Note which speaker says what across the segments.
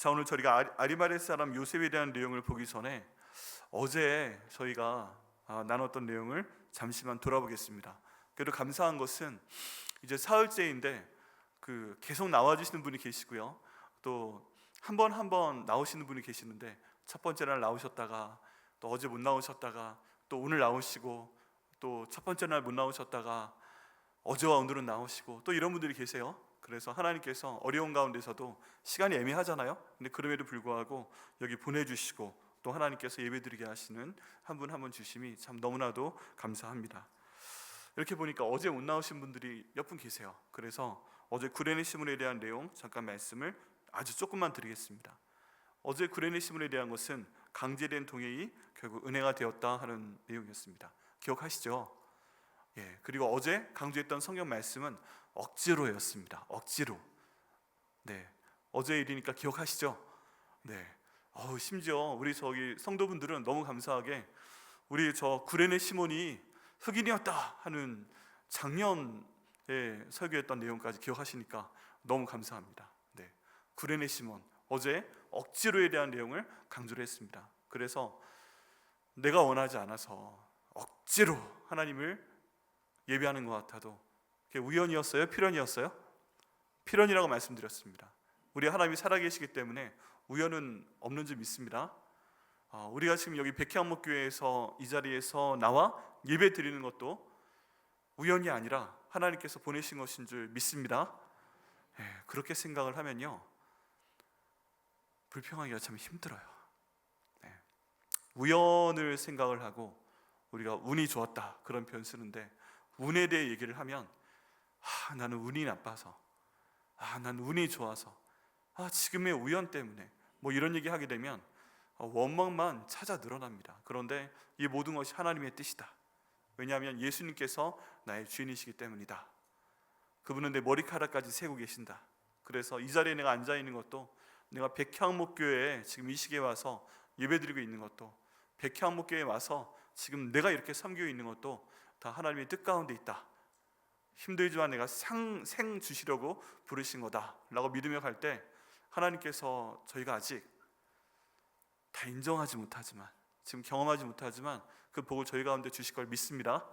Speaker 1: 자, 오늘 저희가 아리마레 사람 요셉에 대한 내용을 보기 전에 어제 저희가 나눴던 내용을 잠시만 돌아보겠습니다. 그래도 감사한 것은 이제 사흘째인데 계속 나와주시는 분이 계시고요, 또 한 번 나오시는 분이 계시는데 첫 번째 날 나오셨다가 또 어제 못 나오셨다가 또 오늘 나오시고 또 첫 번째 날 못 나오셨다가 어제와 오늘은 나오시고 또 이런 분들이 계세요. 그래서 하나님께서 어려운 가운데서도 시간이 애매하잖아요. 근데 그럼에도 불구하고 여기 보내주시고 또 하나님께서 예배드리게 하시는 한 분 한 분 주심이 참 너무나도 감사합니다. 이렇게 보니까 어제 못 나오신 분들이 몇 분 계세요. 그래서 어제 구레네 시문에 대한 내용 잠깐 말씀을 아주 조금만 드리겠습니다. 어제 구레네 시문에 대한 것은 강제된 동해이 결국 은혜가 되었다 하는 내용이었습니다. 기억하시죠? 예, 그리고 어제 강조했던 성경 말씀은 억지로였습니다. 억지로. 네, 어제 일이니까 기억하시죠? 네. 심지어 우리 저기 성도분들은 너무 감사하게 우리 저 구레네 시몬이 흑인이었다 하는 작년에 설교했던 내용까지 기억하시니까 너무 감사합니다. 네, 구레네 시몬 어제 억지로에 대한 내용을 강조를 했습니다. 그래서 내가 원하지 않아서 억지로 하나님을 예배하는 것 같아도 그게 우연이었어요? 필연이었어요? 필연이라고 말씀드렸습니다. 우리 하나님이 살아계시기 때문에 우연은 없는 줄 믿습니다. 우리가 지금 여기 백향목교회에서 이 자리에서 나와 예배 드리는 것도 우연이 아니라 하나님께서 보내신 것인 줄 믿습니다. 그렇게 생각을 하면요, 불평하기가 참 힘들어요. 우연을 생각을 하고 우리가 운이 좋았다 그런 표현 쓰는데, 운에 대해 얘기를 하면 나는 운이 나빠서, 나는 운이 좋아서, 지금의 우연 때문에 뭐 이런 얘기 하게 되면 원망만 찾아 늘어납니다. 그런데 이 모든 것이 하나님의 뜻이다. 왜냐하면 예수님께서 나의 주인이시기 때문이다. 그분은 내 머리카락까지 세고 계신다. 그래서 이 자리에 내가 앉아 있는 것도, 내가 백향목교회에 지금 이 시기에 와서 예배드리고 있는 것도, 백향목교회에 와서 지금 내가 이렇게 섬기고 있는 것도 다 하나님의 뜻 가운데 있다. 힘들지만 내가 생 주시려고 부르신 거다 라고 믿으며 갈 때, 하나님께서 저희가 아직 다 인정하지 못하지만, 지금 경험하지 못하지만 그 복을 저희 가운데 주실 걸 믿습니다.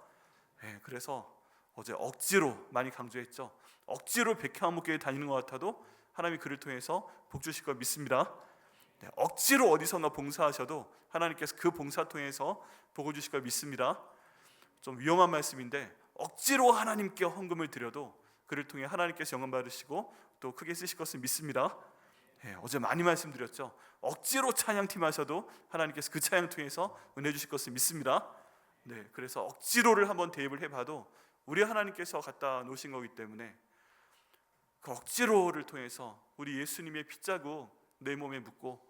Speaker 1: 그래서 어제 억지로 많이 강조했죠. 억지로 백향목교회 다니는 것 같아도 하나님이 그를 통해서 복 주실 걸 믿습니다. 억지로 어디선가 봉사하셔도 하나님께서 그 봉사 통해서 복을 주실 걸 믿습니다. 좀 위험한 말씀인데, 억지로 하나님께 헌금을 드려도 그를 통해 하나님께서 영광 받으시고 또 크게 쓰실 것을 믿습니다. 어제 많이 말씀드렸죠. 억지로 찬양팀 하셔도 하나님께서 그 찬양 통해서 은혜 주실 것을 믿습니다. 그래서 억지로를 한번 대입을 해봐도 우리 하나님께서 갖다 놓으신 거기 때문에 그 억지로를 통해서 우리 예수님의 핏자국 내 몸에 묻고,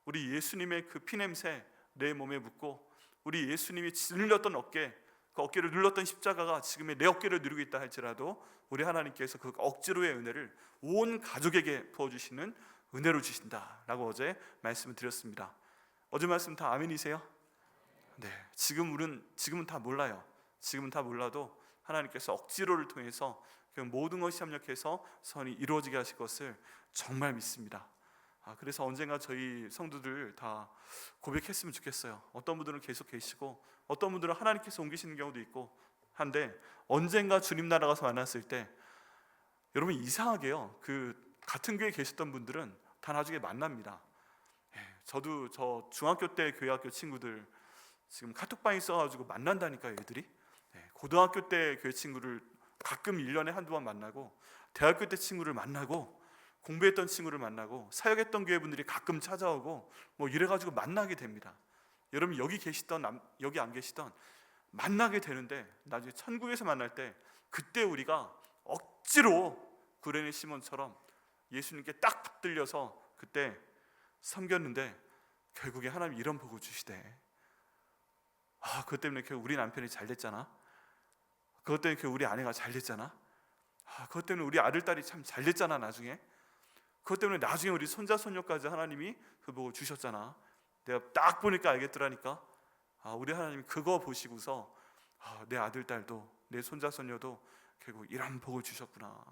Speaker 1: 우리 예수님의 그 피냄새 내 몸에 묻고, 우리 예수님이 눌렸던 어깨, 그 어깨를 눌렀던 십자가가 지금의 내 어깨를 누르고 있다 할지라도 우리 하나님께서 그 억지로의 은혜를 온 가족에게 부어주시는 은혜로 주신다라고 어제 말씀을 드렸습니다. 어제 말씀 다 아멘이세요? 지금은 다 몰라요. 지금은 다 몰라도 하나님께서 억지로를 통해서 그 모든 것이 협력해서 선이 이루어지게 하실 것을 정말 믿습니다. 그래서 언젠가 저희 성도들 다 고백했으면 좋겠어요. 어떤 분들은 계속 계시고 어떤 분들은 하나님께서 옮기시는 경우도 있고 한데, 언젠가 주님 나라 가서 만났을 때 여러분 이상하게요, 그 같은 교회에 계셨던 분들은 다 나중에 만납니다. 저도 저 중학교 때 교회학교 친구들 지금 카톡방에 있어가지고 만난다니까요, 애들이. 고등학교 때 교회 친구를 가끔 1년에 한두 번 만나고, 대학교 때 친구를 만나고, 공부했던 친구를 만나고, 사역했던 교회 분들이 가끔 찾아오고 뭐 이래가지고 만나게 됩니다. 여러분 여기 계시던 여기 안 계시던 만나게 되는데, 나중에 천국에서 만날 때 그때 우리가 억지로 구레네 시몬처럼 예수님께 딱 붙들려서 그때 섬겼는데 결국에 하나님 이런 복을 주시대. 그것 때문에 우리 남편이 잘 됐잖아. 그것 때문에 우리 아내가 잘 됐잖아. 그것 때문에 우리 아들 딸이 참 잘 됐잖아. 나중에 그것 때문에 나중에 우리 손자 손녀까지 하나님이 그 복을 주셨잖아. 내가 딱 보니까 알겠더라니까. 우리 하나님이 그거 보시고서 내 아들 딸도 내 손자 손녀도 결국 이런 복을 주셨구나.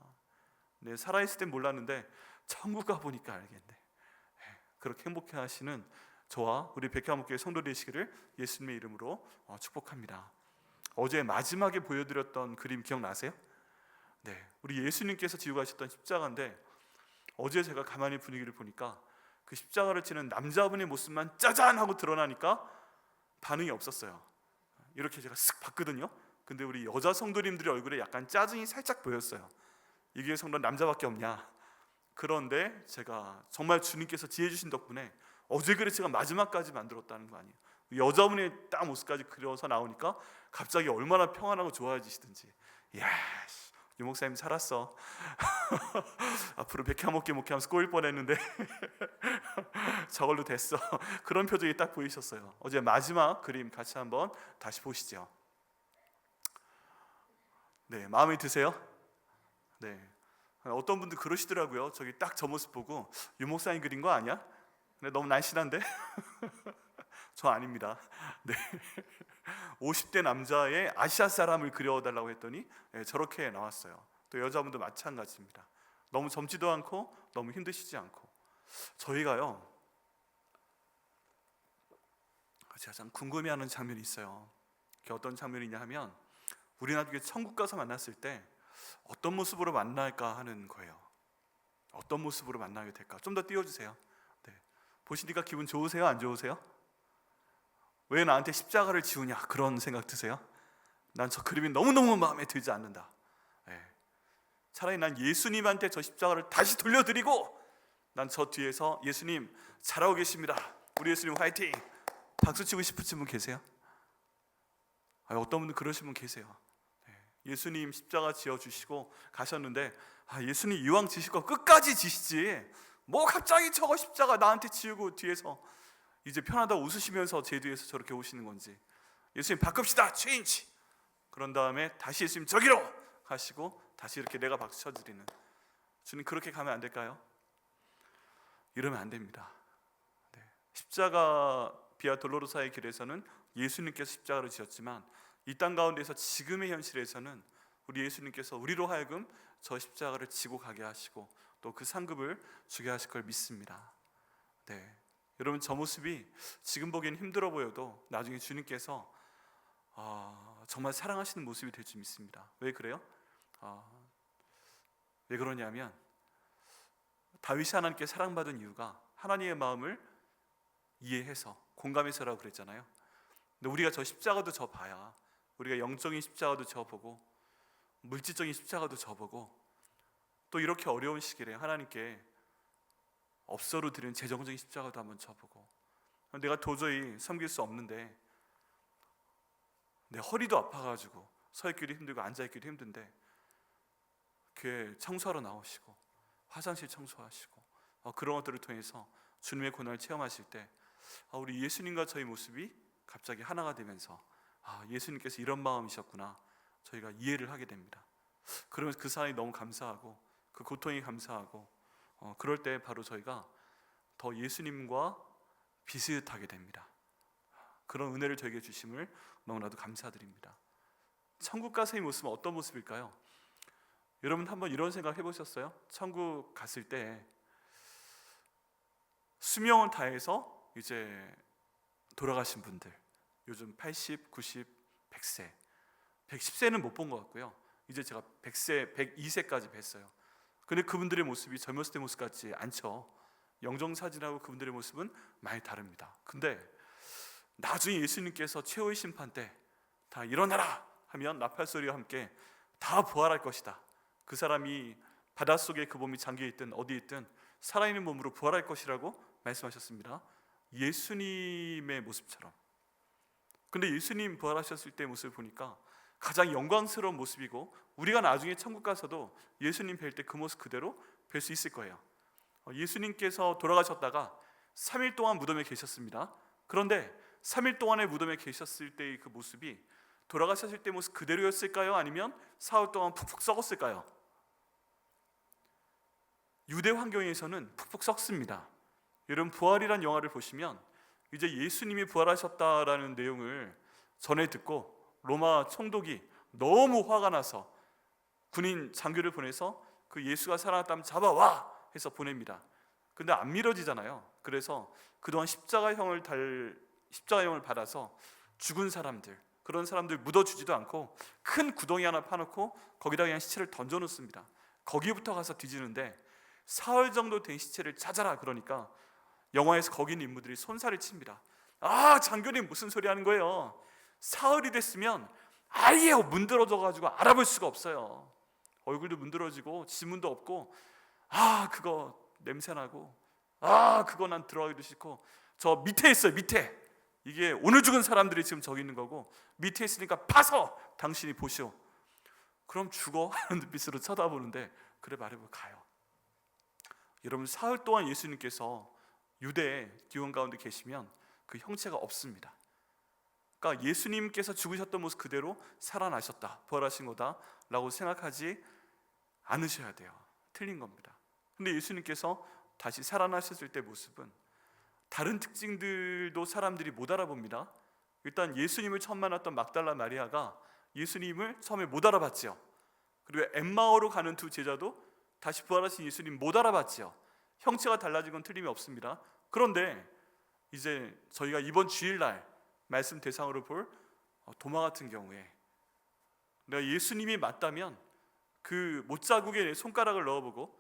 Speaker 1: 내 살아있을 땐 몰랐는데 천국 가보니까 알겠네. 그렇게 행복해 하시는 저와 우리 백향목교회 성도 되시기를 예수님의 이름으로 축복합니다. 어제 마지막에 보여드렸던 그림 기억나세요? 네, 우리 예수님께서 지고 가셨던 십자가인데 어제 제가 가만히 분위기를 보니까 그 십자가를 지는 남자분의 모습만 짜잔 하고 드러나니까 반응이 없었어요. 이렇게 제가 쓱 봤거든요. 근데 우리 여자 성도님들의 얼굴에 약간 짜증이 살짝 보였어요. 이게 성도 남자밖에 없냐. 그런데 제가 정말 주님께서 지혜 주신 덕분에 어제 그래 제가 마지막까지 만들었다는 거 아니에요. 여자분의 딱 모습까지 그려서 나오니까 갑자기 얼마나 평안하고 좋아지시든지. 이야, 유 목사님 살았어. 앞으로 백향목교 목회하면서 꼬일 뻔했는데 저걸로 됐어. 그런 표정이 딱 보이셨어요. 어제 마지막 그림 같이 한번 다시 보시죠. 네, 마음에 드세요? 네. 어떤 분들 그러시더라고요. 저기 딱 저 모습 보고 유 목사님 그린 거 아니야? 근데 너무 날씬한데? 저 아닙니다. 네. 50대 남자의 아시아 사람을 그려달라고 했더니 저렇게 나왔어요. 또 여자분도 마찬가지입니다. 너무 젊지도 않고 너무 힘드시지 않고. 저희가요, 제가 참 궁금해하는 장면이 있어요. 그게 어떤 장면이냐 하면 우리 나중에 천국 가서 만났을 때 어떤 모습으로 만날까 하는 거예요. 어떤 모습으로 만나게 될까? 좀 더 띄워주세요. 네. 보시니까 기분 좋으세요? 안 좋으세요? 왜 나한테 십자가를 지우냐 그런 생각 드세요? 난 저 그림이 너무너무 마음에 들지 않는다. 네. 차라리 난 예수님한테 저 십자가를 다시 돌려드리고 난 저 뒤에서 예수님 잘하고 계십니다, 우리 예수님 화이팅, 박수치고 싶으신 분 계세요? 어떤 분들 그러신 분 계세요. 예수님 십자가 지어주시고 가셨는데 예수님 이왕 지실 거 끝까지 지시지 뭐 갑자기 저거 십자가 나한테 지우고 뒤에서 이제 편하다 웃으시면서 제 뒤에서 저렇게 오시는 건지. 예수님 바꿉시다, 체인지. 그런 다음에 다시 예수님 저기로 가시고 다시 이렇게 내가 박수 쳐드리는. 주님 그렇게 가면 안 될까요? 이러면 안 됩니다. 네. 십자가 비아 돌로로사의 길에서는 예수님께서 십자가를 지었지만 이 땅 가운데서 지금의 현실에서는 우리 예수님께서 우리로 하여금 저 십자가를 지고 가게 하시고 또 그 상급을 주게 하실 걸 믿습니다. 네, 여러분 저 모습이 지금 보기엔 힘들어 보여도 나중에 주님께서 정말 사랑하시는 모습이 될 줄 믿습니다. 왜 그래요? 왜 그러냐면 다윗이 하나님께 사랑받은 이유가 하나님의 마음을 이해해서 공감해서라고 그랬잖아요. 근데 우리가 저 십자가도 저 봐야 우리가 영적인 십자가도 저 보고 물질적인 십자가도 저 보고 또 이렇게 어려운 시기에 하나님께 업소로 드리는 재정적인 십자가도 한번 저 보고 내가 도저히 섬길 수 없는데 내 허리도 아파가지고 서 있기도 힘들고 앉아 있기도 힘든데 교회 청소하러 나오시고 화장실 청소하시고 그런 것들을 통해서 주님의 고난을 체험하실 때 우리 예수님과 저희 모습이 갑자기 하나가 되면서 예수님께서 이런 마음이셨구나 저희가 이해를 하게 됩니다. 그러면서 그 사람이 너무 감사하고 그 고통이 감사하고 그럴 때 바로 저희가 더 예수님과 비슷하게 됩니다. 그런 은혜를 저에게 주심을 너무나도 감사드립니다. 천국 가서의 모습은 어떤 모습일까요? 여러분 한번 이런 생각 해보셨어요? 천국 갔을 때 수명을 다해서 이제 돌아가신 분들, 요즘 80, 90, 100세 110세는 못 본 것 같고요. 이제 제가 100세, 102세까지 뵀어요. 근데 그분들의 모습이 젊었을 때 모습 같지 않죠. 영정사진하고 그분들의 모습은 많이 다릅니다. 근데 나중에 예수님께서 최후의 심판 때 다 일어나라 하면 나팔소리와 함께 다 부활할 것이다. 그 사람이 바닷속에 그 몸이 잠겨있든 어디 있든 살아있는 몸으로 부활할 것이라고 말씀하셨습니다. 예수님의 모습처럼. 근데 예수님 부활하셨을 때 모습을 보니까 가장 영광스러운 모습이고 우리가 나중에 천국 가서도 예수님 뵐 때 그 모습 그대로 뵐 수 있을 거예요. 예수님께서 돌아가셨다가 3일 동안 무덤에 계셨습니다. 그런데 3일 동안의 무덤에 계셨을 때의 그 모습이 돌아가셨을 때 모습 그대로였을까요? 아니면 사흘 동안 푹푹 썩었을까요? 유대 환경에서는 푹푹 썩습니다. 여러분 부활이란 영화를 보시면 이제 예수님이 부활하셨다라는 내용을 전해 듣고 로마 총독이 너무 화가 나서 군인 장교를 보내서 그 예수가 살아났다면 잡아와 해서 보냅니다. 근데 안 미뤄지잖아요. 그래서 그동안 십자가형을 받아서 죽은 사람들, 그런 사람들 묻어주지도 않고 큰 구덩이 하나 파놓고 거기다 그냥 시체를 던져놓습니다. 거기부터 가서 뒤지는데 사흘 정도 된 시체를 찾아라 그러니까 영화에서 거기 있는 인물들이 손살을 칩니다. 아, 장교님 무슨 소리 하는 거예요? 사흘이 됐으면 아예 문드러져가지고 알아볼 수가 없어요. 얼굴도 문드러지고 지문도 없고, 아 그거 냄새나고, 아 그거 난 들어가기도 싫고, 저 밑에 있어요. 밑에 이게 오늘 죽은 사람들이 지금 저기 있는 거고, 밑에 있으니까 파서 당신이 보시오. 그럼 죽어 하는 눈빛으로 쳐다보는데, 그래 말해보고 가요. 여러분, 사흘 동안 예수님께서 유대 기원 가운데 계시면 그 형체가 없습니다. 그러니까 예수님께서 죽으셨던 모습 그대로 살아나셨다, 부활하신 거다라고 생각하지 않으셔야 돼요. 틀린 겁니다. 근데 예수님께서 다시 살아나셨을 때 모습은 다른 특징들도 사람들이 못 알아봅니다. 일단 예수님을 처음 만났던 막달라 마리아가 예수님을 처음에 못 알아봤죠. 그리고 엠마오로 가는 두 제자도 다시 부활하신 예수님 못 알아봤죠. 형체가 달라진 건 틀림이 없습니다. 그런데 이제 저희가 이번 주일날 말씀 대상으로 볼 도마 같은 경우에 내가 예수님이 맞다면 그 못자국에 손가락을 넣어보고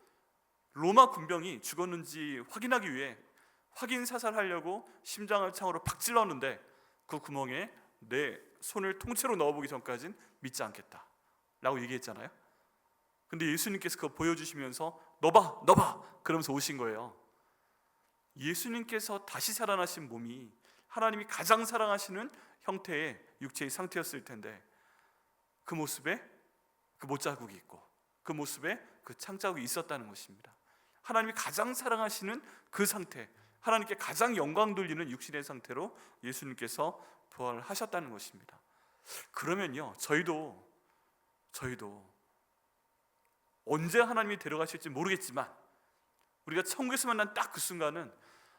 Speaker 1: 로마 군병이 죽었는지 확인하기 위해 확인 사살하려고 심장을 창으로 팍 찔렀는데 그 구멍에 내 손을 통째로 넣어보기 전까진 믿지 않겠다 라고 얘기했잖아요. 근데 예수님께서 그거 보여주시면서 넣어봐 그러면서 오신 거예요. 예수님께서 다시 살아나신 몸이 하나님이 가장 사랑하시는 형태의 육체의 상태였을 텐데, 그 모습에 그 못자국이 있고 그 모습에 그 창자국이 있었다는 것입니다. 하나님이 가장 사랑하시는 그 상태, 하나님께 가장 영광 돌리는 육신의 상태로 예수님께서 부활하셨다는 것입니다. 그러면요, 저희도 언제 하나님이 데려가실지 모르겠지만 우리가 천국에서 만난 딱 그 순간은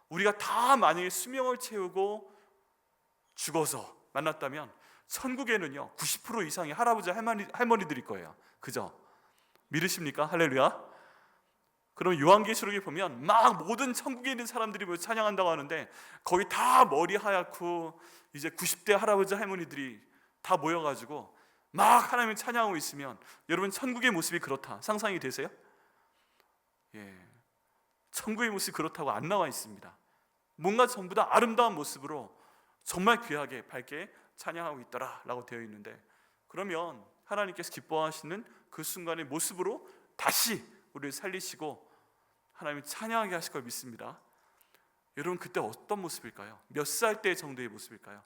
Speaker 1: 우리가 다 만약에 수명을 채우고 죽어서 만났다면 천국에는요 90% 이상의 할아버지 할머니들일 거예요. 그죠? 믿으십니까? 할렐루야. 그럼 요한계시록에 보면 막 모든 천국에 있는 사람들이 모여 찬양한다고 하는데, 거기 다 머리 하얗고 이제 90대 할아버지 할머니들이 다 모여가지고 막 하나님을 찬양하고 있으면, 여러분 천국의 모습이 그렇다 상상이 되세요? 예, 천국의 모습이 그렇다고 안 나와 있습니다. 뭔가 전부 다 아름다운 모습으로 정말 귀하게 밝게 찬양하고 있더라 라고 되어 있는데, 그러면 하나님께서 기뻐하시는 그 순간의 모습으로 다시 우리를 살리시고 하나님이 찬양하게 하실 걸 믿습니다. 여러분, 그때 어떤 모습일까요? 몇 살 때 정도의 모습일까요?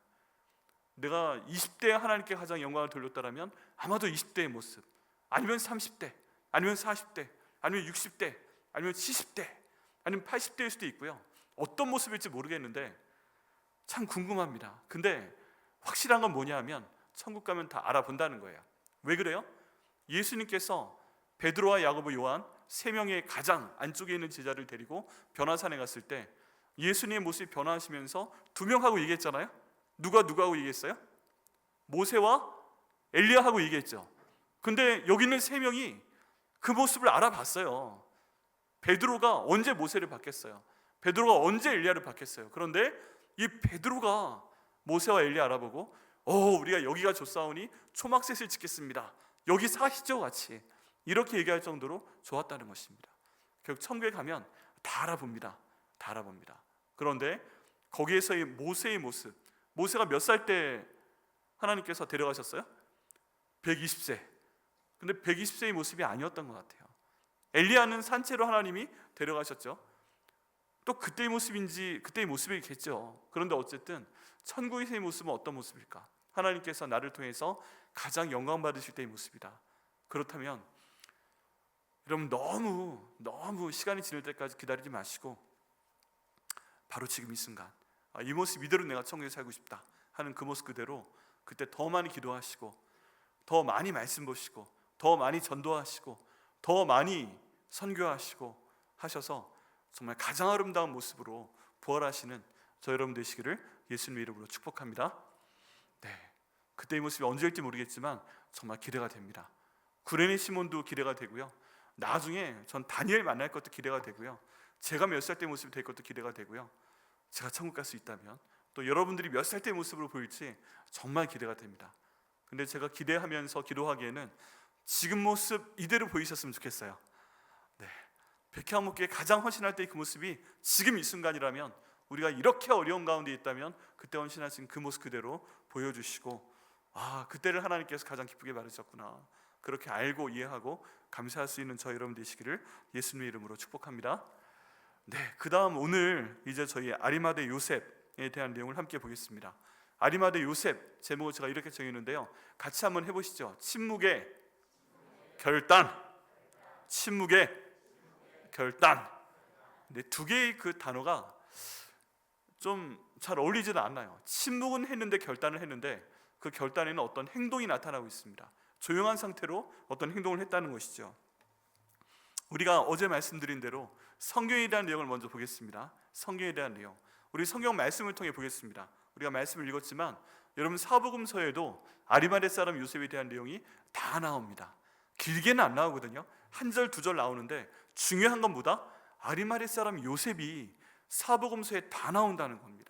Speaker 1: 내가 20대에 하나님께 가장 영광을 돌렸다면 아마도 20대의 모습, 아니면 30대, 아니면 40대, 아니면 60대, 아니면 70대, 아니면 80대일 수도 있고요. 어떤 모습일지 모르겠는데 참 궁금합니다. 근데 확실한 건 뭐냐 하면 천국 가면 다 알아본다는 거예요. 왜 그래요? 예수님께서 베드로와 야고보, 요한 세 명의 가장 안쪽에 있는 제자를 데리고 변화산에 갔을 때 예수님의 모습이 변화하시면서 두 명하고 얘기했잖아요. 누가하고 얘기했어요? 모세와 엘리야하고 얘기했죠. 근데 여기 있는 세 명이 그 모습을 알아봤어요. 베드로가 언제 모세를 봤겠어요? 베드로가 언제 엘리야를 봤겠어요? 그런데 이 베드로가 모세와 엘리야 알아보고 우리가 여기가 좋사오니 초막셋을 짓겠습니다, 여기 사시죠 같이 이렇게 얘기할 정도로 좋았다는 것입니다. 결국 천국에 가면 다 알아봅니다. 다 알아봅니다. 그런데 거기에서의 모세의 모습, 모세가 몇 살 때 하나님께서 데려가셨어요? 120세. 근데 120세의 모습이 아니었던 것 같아요. 엘리야는 산채로 하나님이 데려가셨죠. 또 그때의 모습인지 그때의 모습이겠죠. 그런데 어쨌든 천국에서의 모습은 어떤 모습일까? 하나님께서 나를 통해서 가장 영광 받으실 때의 모습이다. 그렇다면 여러분, 너무 시간이 지날 때까지 기다리지 마시고 바로 지금 이 순간, 이 모습 이대로 내가 천국에 살고 싶다 하는 그 모습 그대로 그때 더 많이 기도하시고 더 많이 말씀 보시고 더 많이 전도하시고 더 많이 선교하시고 하셔서 정말 가장 아름다운 모습으로 부활하시는 저 여러분 되시기를 예수님의 이름으로 축복합니다. 네, 그때의 모습이 언제일지 모르겠지만 정말 기대가 됩니다. 구레네 시몬도 기대가 되고요. 나중에 전 다니엘 만날 것도 기대가 되고요. 제가 몇 살 때 모습이 될 것도 기대가 되고요. 제가 천국 갈 수 있다면 또 여러분들이 몇 살 때 모습으로 보일지 정말 기대가 됩니다. 근데 제가 기대하면서 기도하기에는 지금 모습 이대로 보이셨으면 좋겠어요. 네, 백향목교에 가장 헌신할 때 그 모습이 지금 이 순간이라면, 우리가 이렇게 어려운 가운데 있다면 그때 헌신하신 그 모습 그대로 보여주시고, 그때를 하나님께서 가장 기쁘게 받으셨구나, 그렇게 알고 이해하고 감사할 수 있는 저 여러분 되시기를 예수님의 이름으로 축복합니다. 네, 그 다음 오늘 이제 저희 아리마대 요셉에 대한 내용을 함께 보겠습니다. 아리마대 요셉 제목을 제가 이렇게 정했는데요, 같이 한번 해보시죠. 침묵의 결단, 침묵의 결단. 네, 두 개의 그 단어가 좀 잘 어울리지는 않나요? 침묵은 했는데 결단을 했는데 그 결단에는 어떤 행동이 나타나고 있습니다. 조용한 상태로 어떤 행동을 했다는 것이죠. 우리가 어제 말씀드린 대로 성경에 대한 내용을 먼저 보겠습니다. 성경에 대한 내용, 우리 성경 말씀을 통해 보겠습니다. 우리가 말씀을 읽었지만 여러분 사복음서에도 아리마대 사람 요셉에 대한 내용이 다 나옵니다. 길게는 안 나오거든요. 한 절 두 절 나오는데 중요한 건 뭐다? 아리마대 사람 요셉이 사복음서에 다 나온다는 겁니다.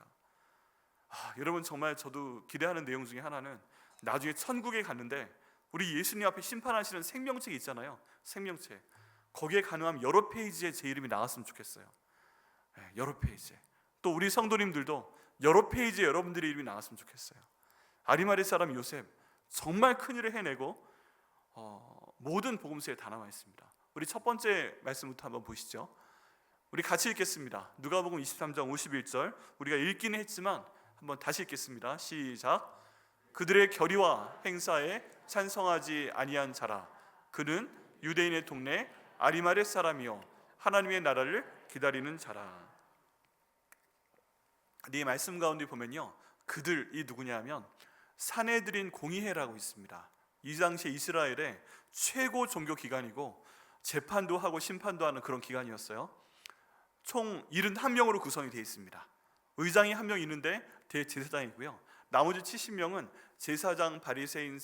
Speaker 1: 여러분 정말 저도 기대하는 내용 중에 하나는 나중에 천국에 갔는데 우리 예수님 앞에 심판하시는 생명책 있잖아요. 생명책, 거기에 가능하면 여러 페이지에 제 이름이 나왔으면 좋겠어요. 여러 페이지에. 또 우리 성도님들도 여러 페이지에 여러분들의 이름이 나왔으면 좋겠어요. 아리마대 사람 요셉 정말 큰일을 해내고 모든 복음서에 다 나와 있습니다. 우리 첫 번째 말씀부터 한번 보시죠. 우리 같이 읽겠습니다. 누가복음 23장 51절, 우리가 읽기는 했지만 한번 다시 읽겠습니다. 시작. 그들의 결의와 행사에 찬성하지 아니한 자라. 그는 유대인의 동네 아리마대 사람이요 하나님의 나라를 기다리는 자라. 이 말씀 가운데 보면요, 그들이 누구냐 하면 산헤드린 공의회라고 있습니다. 이 당시에 이스라엘의 최고 종교 기관이고 재판도 하고 심판도 하는 그런 기관이었어요. 총 71명으로 구성이 되어 있습니다. 의장이 한 명 있는데 대제사장이고요, 나머지 70명은 제사장, 바리새인,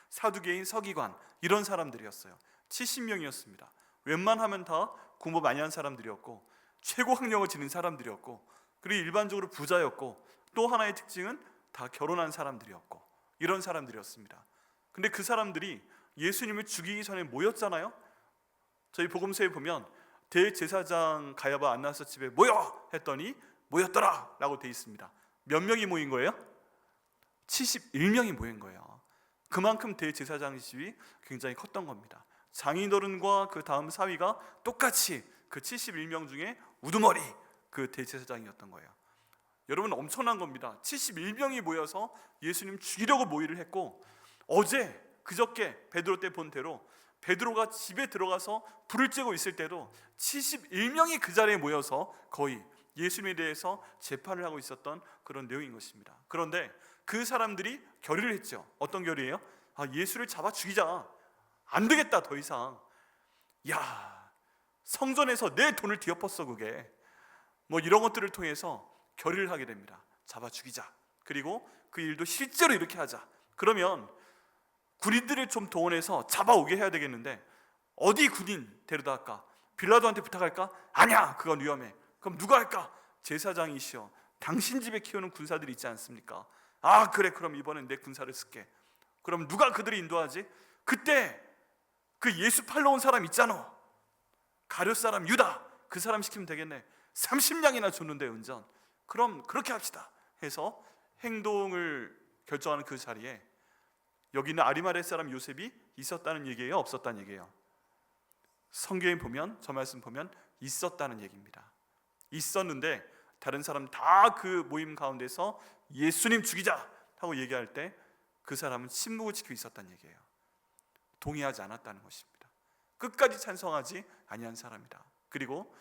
Speaker 1: 사두개인, 서기관, 이런 사람들이었어요. 70명이었습니다. 웬만하면 다 공부 많이 한 사람들이었고 최고 학력을 지닌 사람들이었고, 그리고 일반적으로 부자였고, 또 하나의 특징은 다 결혼한 사람들이었고, 이런 사람들이었습니다. 근데 그 사람들이 예수님을 죽이기 전에 모였잖아요. 저희 복음서에 보면 대제사장 가야바 안나스 집에 모여 했더니 모였더라 라고 되어 있습니다. 몇 명이 모인 거예요? 71명이 모인 거예요. 그만큼 대제사장 집이 굉장히 컸던 겁니다. 장인어른과 그 다음 사위가 똑같이 그 71명 중에 우두머리 그 대제사장이었던 거예요. 여러분 엄청난 겁니다. 71명이 모여서 예수님 죽이려고 모의를 했고, 어제 그저께 베드로 때 본 대로 베드로가 집에 들어가서 불을 쬐고 있을 때도 71명이 그 자리에 모여서 거의 예수님에 대해서 재판을 하고 있었던 그런 내용인 것입니다. 그런데 그 사람들이 결의를 했죠. 어떤 결의예요? 예수를 잡아 죽이자. 안 되겠다 더 이상. 야, 성전에서 내 돈을 뒤엎었어 그게. 이런 것들을 통해서 결의를 하게 됩니다. 잡아 죽이자. 그리고 그 일도 실제로 이렇게 하자. 그러면 군인들을 좀 동원해서 잡아오게 해야 되겠는데 어디 군인 데려다 할까? 빌라도한테 부탁할까? 아니야, 그건 위험해. 그럼 누가 할까? 제사장이시여, 당신 집에 키우는 군사들이 있지 않습니까? 그래, 그럼 이번엔 내 군사를 쓸게. 그럼 누가 그들을 인도하지? 그때 그 예수 팔러 온 사람 있잖아, 가룟 사람 유다, 그 사람 시키면 되겠네. 30냥이나 줬는데 은전. 그럼 그렇게 합시다 해서 행동을 결정하는 그 자리에 여기 있는 아리마대 사람 요셉이 있었다는 얘기예요, 없었다는 얘기예요? 성경에 보면, 저 말씀 보면 있었다는 얘기입니다. 있었는데 다른 사람 다 그 모임 가운데서 예수님 죽이자 하고 얘기할 때 그 사람은 침묵을 지키고 있었다는 얘기예요. 동의하지 않았다는 것입니다. 끝까지 찬성하지 아니한 사람이다. 그리고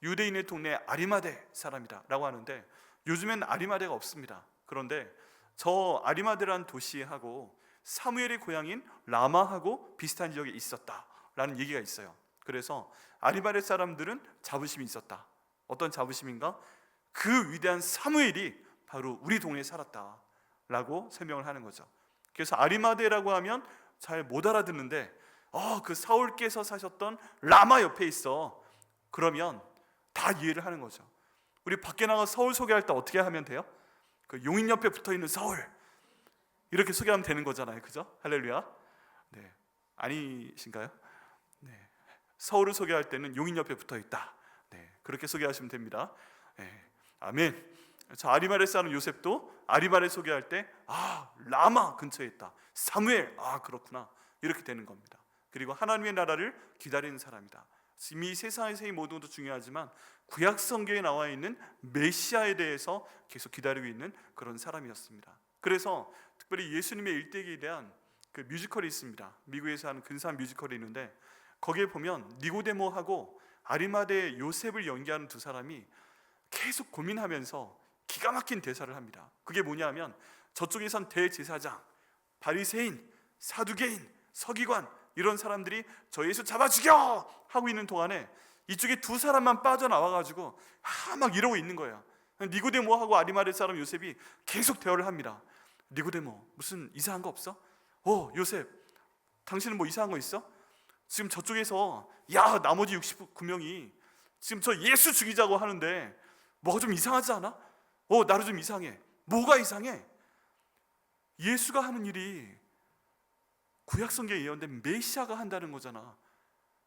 Speaker 1: 유대인의 동네 아리마대 사람이다 라고 하는데 요즘엔 아리마대가 없습니다. 그런데 저 아리마대라는 도시하고 사무엘의 고향인 라마하고 비슷한 지역에 있었다라는 얘기가 있어요. 그래서 아리마대 사람들은 자부심이 있었다. 어떤 자부심인가? 그 위대한 사무엘이 바로 우리 동네에 살았다라고 설명을 하는 거죠. 그래서 아리마대라고 하면 잘 못 알아듣는데 그 사울께서 사셨던 라마 옆에 있어. 그러면 다 이해를 하는 거죠. 우리 밖에 나가 서울 소개할 때 어떻게 하면 돼요? 그 용인 옆에 붙어있는 서울 이렇게 소개하면 되는 거잖아요. 그죠? 할렐루야. 네, 아니신가요? 네, 서울을 소개할 때는 용인 옆에 붙어있다. 네, 그렇게 소개하시면 됩니다. 네, 아멘. 저 아리마레 사람 요셉도 아리마레 소개할 때 라마 근처에 있다. 사무엘, 그렇구나, 이렇게 되는 겁니다. 그리고 하나님의 나라를 기다리는 사람이다. 지금 이 세상에서의 모든 것도 중요하지만 구약 성경에 나와 있는 메시아에 대해서 계속 기다리고 있는 그런 사람이었습니다. 그래서 특별히 예수님의 일대기에 대한 그 뮤지컬이 있습니다. 미국에서 하는 근사한 뮤지컬이 있는데 거기에 보면 니고데모하고 아리마대 요셉을 연기하는 두 사람이 계속 고민하면서 기가 막힌 대사를 합니다. 그게 뭐냐면 저쪽에선 대제사장, 바리새인, 사두개인, 서기관 이런 사람들이 저 예수 잡아 죽여 하고 있는 동안에 이쪽에 두 사람만 빠져나와가지고 막 이러고 있는 거예요. 니고데모하고 아리마대 사람 요셉이 계속 대화를 합니다. 니고데모, 무슨 이상한 거 없어? 요셉, 당신은 뭐 이상한 거 있어? 지금 저쪽에서 나머지 69명이 지금 저 예수 죽이자고 하는데 뭐가 좀 이상하지 않아? 나도 좀 이상해. 뭐가 이상해? 예수가 하는 일이 구약 성경에 예언된 메시아가 한다는 거잖아.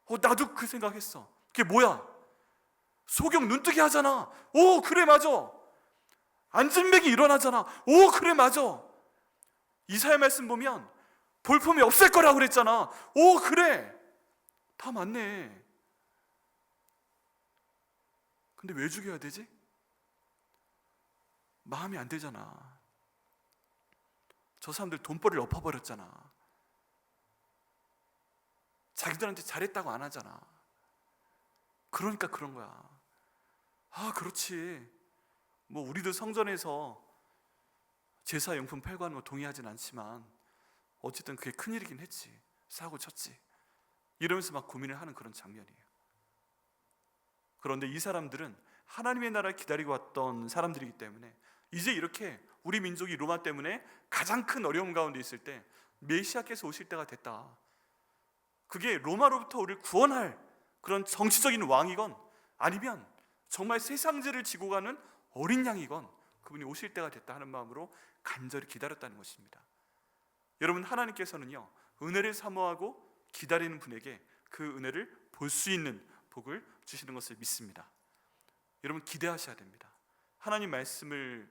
Speaker 1: 나도 그 생각했어. 그게 뭐야? 소경 눈뜨게 하잖아. 그래 맞아. 안진뱅이 일어나잖아. 그래 맞아. 이사야 말씀 보면 볼품이 없을 거라고 그랬잖아. 그래, 다 맞네. 근데 왜 죽여야 되지? 마음이 안 되잖아. 저 사람들 돈벌이를 엎어버렸잖아. 자기들한테 잘했다고 안 하잖아. 그러니까 그런 거야. 그렇지. 뭐 우리도 성전에서 제사용품 팔고 하는 거 동의하진 않지만 어쨌든 그게 큰일이긴 했지. 사고 쳤지. 이러면서 막 고민을 하는 그런 장면이에요. 그런데 이 사람들은 하나님의 나라를 기다리고 왔던 사람들이기 때문에 이제 이렇게 우리 민족이 로마 때문에 가장 큰 어려움 가운데 있을 때 메시아께서 오실 때가 됐다. 그게 로마로부터 우리를 구원할 그런 정치적인 왕이건 아니면 정말 세상죄를 지고 가는 어린 양이건 그분이 오실 때가 됐다 하는 마음으로 간절히 기다렸다는 것입니다. 여러분, 하나님께서는요, 은혜를 사모하고 기다리는 분에게 그 은혜를 볼 수 있는 복을 주시는 것을 믿습니다. 여러분, 기대하셔야 됩니다. 하나님 말씀을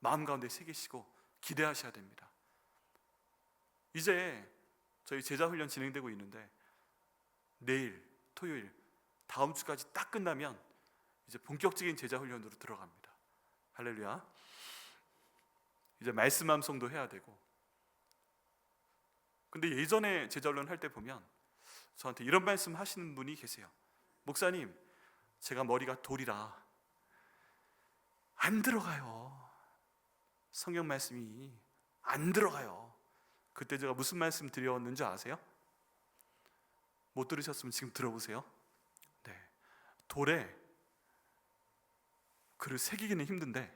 Speaker 1: 마음 가운데 새기시고 기대하셔야 됩니다. 이제 저희 제자훈련 진행되고 있는데 내일 토요일 다음 주까지 딱 끝나면 이제 본격적인 제자훈련으로 들어갑니다. 할렐루야. 이제 말씀 암송도 해야 되고. 근데 예전에 제자훈련 할 때 보면 저한테 이런 말씀 하시는 분이 계세요. 목사님, 제가 머리가 돌이라 안 들어가요. 성경 말씀이 안 들어가요. 그때 제가 무슨 말씀 드렸는지 아세요? 못 들으셨으면 지금 들어보세요. 네, 돌에 글을 새기기는 힘든데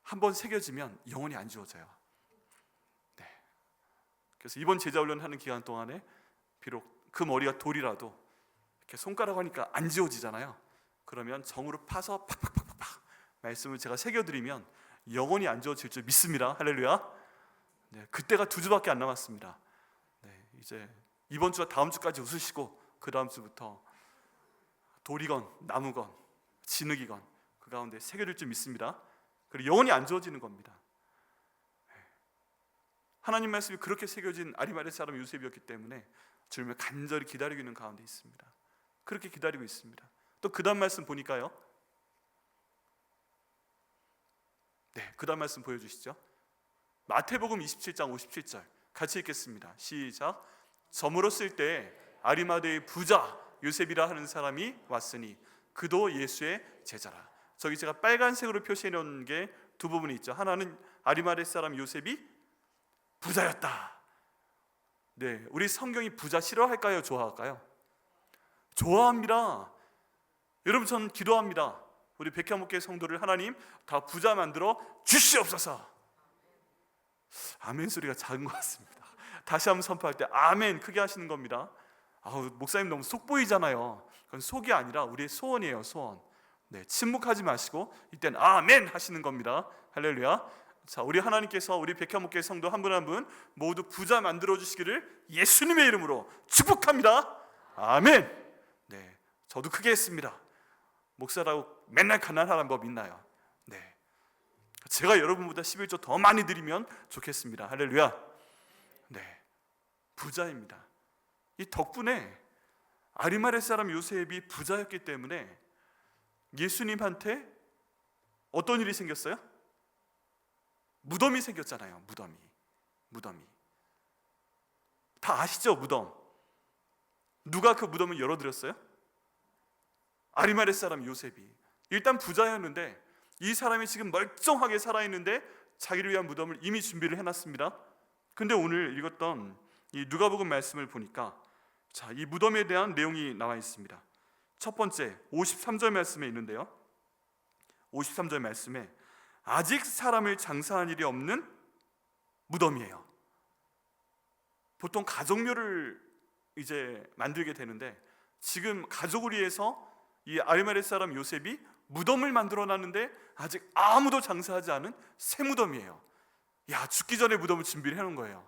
Speaker 1: 한번 새겨지면 영원히 안 지워져요. 네, 그래서 이번 제자훈련 하는 기간 동안에 비록 그 머리가 돌이라도 이렇게 손가락 하니까 안 지워지잖아요. 그러면 정으로 파서 팍팍팍팍 말씀을 제가 새겨드리면 영원히 안 지워질 줄 믿습니다. 할렐루야. 네, 그때가 2주밖에 안 남았습니다. 네, 이제 이번 주와 다음 주까지 웃으시고 그 다음 주부터 돌이건 나무건 진흙이건 그 가운데 새겨질 줄 믿습니다. 그리고 영원히 안 지워지는 겁니다. 하나님 말씀이 그렇게 새겨진 아리마대 사람 요셉이었기 때문에 주님을 간절히 기다리고 있는 가운데 있습니다. 그렇게 기다리고 있습니다. 또 그 다음 말씀 보니까요, 네, 그 다음 말씀 보여주시죠. 마태복음 27장 57절 같이 읽겠습니다. 시작. 저물었을 때 아리마대의 부자 요셉이라 하는 사람이 왔으니 그도 예수의 제자라. 저기 제가 빨간색으로 표시해 놓은 게 두 부분이 있죠. 하나는 아리마대 사람 요셉이 부자였다. 네, 우리 성경이 부자 싫어할까요? 좋아할까요? 좋아합니다. 여러분, 저는 기도합니다. 우리 백향목회 성도를 하나님 다 부자 만들어 주시옵소서. 아멘 소리가 작은 것 같습니다. 다시 한번 선포할 때 아멘 크게 하시는 겁니다. 목사님 너무 속 보이잖아요. 그건 속이 아니라 우리의 소원이에요. 소원. 네, 침묵하지 마시고 이때는 아멘 하시는 겁니다. 할렐루야. 자, 우리 하나님께서 우리 백향목교회 성도 한 분 한 분 모두 부자 만들어 주시기를 예수님의 이름으로 축복합니다. 아멘. 네, 저도 크게 했습니다. 목사라고 맨날 가난하라는 법 있나요? 네, 제가 여러분보다 11조 더 많이 드리면 좋겠습니다. 할렐루야. 네, 부자입니다. 이 덕분에 아리마레 사람 요셉이 부자였기 때문에 예수님한테 어떤 일이 생겼어요? 무덤이 생겼잖아요. 무덤이 다 아시죠? 무덤. 누가 그 무덤을 열어드렸어요? 아리마레 사람 요셉이. 일단 부자였는데 이 사람이 지금 멀쩡하게 살아있는데 자기를 위한 무덤을 이미 준비를 해놨습니다. 근데 오늘 읽었던 이 누가복음 말씀을 보니까 자, 이 무덤에 대한 내용이 나와 있습니다. 첫 번째 53절 말씀에 있는데요, 53절 말씀에 아직 사람을 장사한 일이 없는 무덤이에요. 보통 가족묘를 이제 만들게 되는데 지금 가족을 위해서 이 아리마레 사람 요셉이 무덤을 만들어 놨는데 아직 아무도 장사하지 않은 새 무덤이에요. 야, 죽기 전에 무덤을 준비를 해놓은 거예요.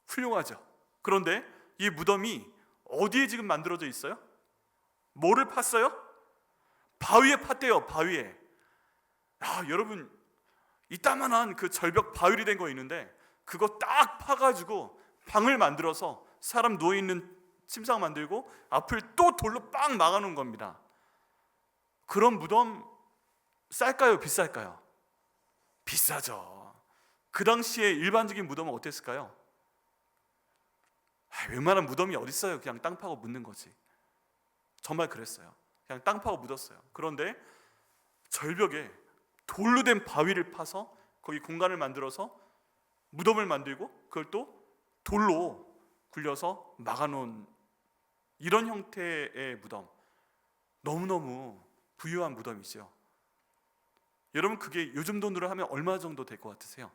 Speaker 1: 훌륭하죠. 그런데 이 무덤이 어디에 지금 만들어져 있어요? 뭐를 팠어요? 바위에 팠대요. 바위에. 여러분, 이따만한 그 절벽 바위리 된 거 있는데 그거 딱 파가지고 방을 만들어서 사람 누워있는 침상 만들고 앞을 또 돌로 빵 막아놓은 겁니다. 그런 무덤 쌀까요? 비쌀까요? 비싸죠. 그 당시에 일반적인 무덤은 어땠을까요? 웬만한 무덤이 어딨어요. 그냥 땅 파고 묻는 거지. 정말 그랬어요. 그냥 땅 파고 묻었어요. 그런데 절벽에 돌로 된 바위를 파서 거기 공간을 만들어서 무덤을 만들고 그걸 또 돌로 굴려서 막아놓은 이런 형태의 무덤, 너무너무 부유한 무덤이죠. 여러분, 그게 요즘 돈으로 하면 얼마 정도 될 것 같으세요?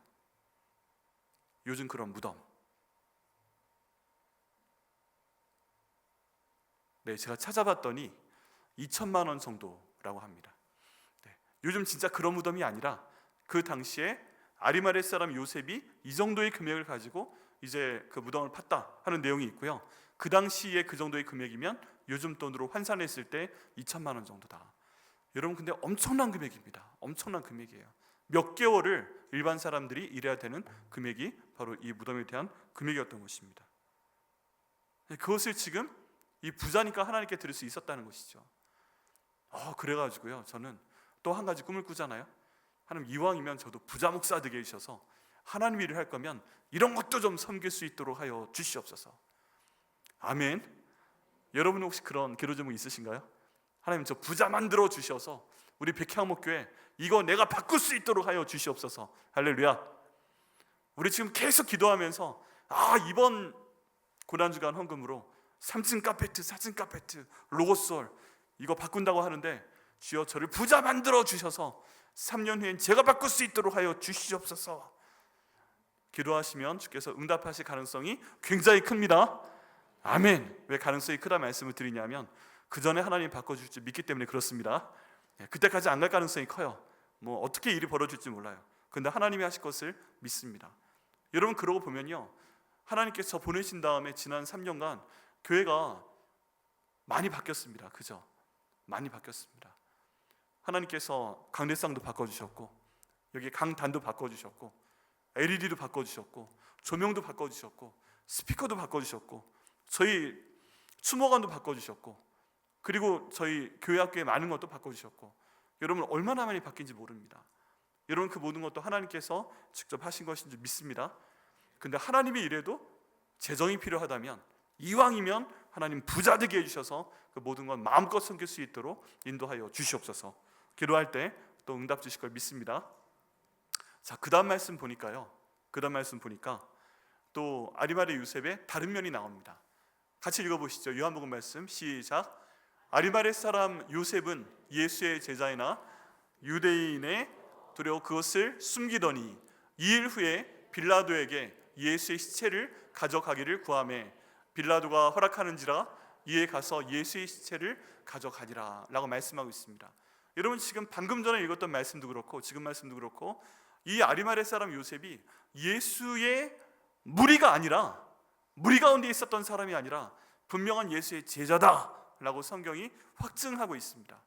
Speaker 1: 요즘 그런 무덤. 네, 제가 찾아봤더니 2천만 원 정도라고 합니다. 네, 요즘 진짜 그런 무덤이 아니라 그 당시에 아리마레 사람 요셉이 이 정도의 금액을 가지고 이제 그 무덤을 팠다 하는 내용이 있고요. 그 당시에 그 정도의 금액이면 요즘 돈으로 환산했을 때 2천만 원 정도다. 여러분, 근데 엄청난 금액입니다. 엄청난 금액이에요. 몇 개월을 일반 사람들이 일해야 되는 금액이 바로 이 무덤에 대한 금액이었던 것입니다. 그것을 지금 이 부자니까 하나님께 드릴 수 있었다는 것이죠. 그래가지고요, 저는 또 한 가지 꿈을 꾸잖아요. 하나님, 이왕이면 저도 부자 목사 되게 해주셔서 하나님 일을 할 거면 이런 것도 좀 섬길 수 있도록 하여 주시옵소서. 아멘. 여러분 혹시 그런 기도 제목 있으신가요? 하나님, 저 부자 만들어 주셔서 우리 백향목교회 이거 내가 바꿀 수 있도록 하여 주시옵소서. 할렐루야. 우리 지금 계속 기도하면서 이번 고난주간 헌금으로 3층 카페트, 4층 카페트, 로고솔 이거 바꾼다고 하는데 주여 저를 부자 만들어 주셔서 3년 후엔 제가 바꿀 수 있도록 하여 주시옵소서. 기도하시면 주께서 응답하실 가능성이 굉장히 큽니다. 아멘. 왜 가능성이 크다 말씀을 드리냐면 그 전에 하나님 바꿔줄 줄 믿기 때문에 그렇습니다. 그때까지 안 갈 가능성이 커요. 뭐 어떻게 일이 벌어질지 몰라요. 근데 하나님이 하실 것을 믿습니다. 여러분, 그러고 보면요, 하나님께서 보내신 다음에 지난 3년간 교회가 많이 바뀌었습니다. 그죠? 많이 바뀌었습니다. 하나님께서 강대상도 바꿔주셨고 여기 강단도 바꿔주셨고 LED도 바꿔주셨고 조명도 바꿔주셨고 스피커도 바꿔주셨고 저희 추모관도 바꿔주셨고 그리고 저희 교회 학교에 많은 것도 바꿔주셨고 여러분 얼마나 많이 바뀐지 모릅니다. 여러분, 그 모든 것도 하나님께서 직접 하신 것인 줄 믿습니다. 근데 하나님이 이래도 재정이 필요하다면 이왕이면 하나님 부자 되게 해주셔서 그 모든 건 마음껏 섬길 수 있도록 인도하여 주시옵소서. 기도할 때 또 응답 주실 걸 믿습니다. 자, 그 다음 말씀 보니까 또 아리마레 요셉의 다른 면이 나옵니다. 같이 읽어보시죠. 요한복음 말씀 시작. 아리마레 사람 요셉은 예수의 제자이나 유대인의 두려워 그것을 숨기더니 2일 후에 빌라도에게 예수의 시체를 가져가기를 구하매 빌라도가 허락하는지라 이에 가서 예수의 시체를 가져가니라 라고 말씀하고 있습니다. 여러분, 지금 방금 전에 읽었던 말씀도 그렇고 지금 말씀도 그렇고 이 아리마대 사람 요셉이 예수의 무리가 아니라, 무리 가운데 있었던 사람이 아니라 분명한 예수의 제자다 라고 성경이 확증하고 있습니다.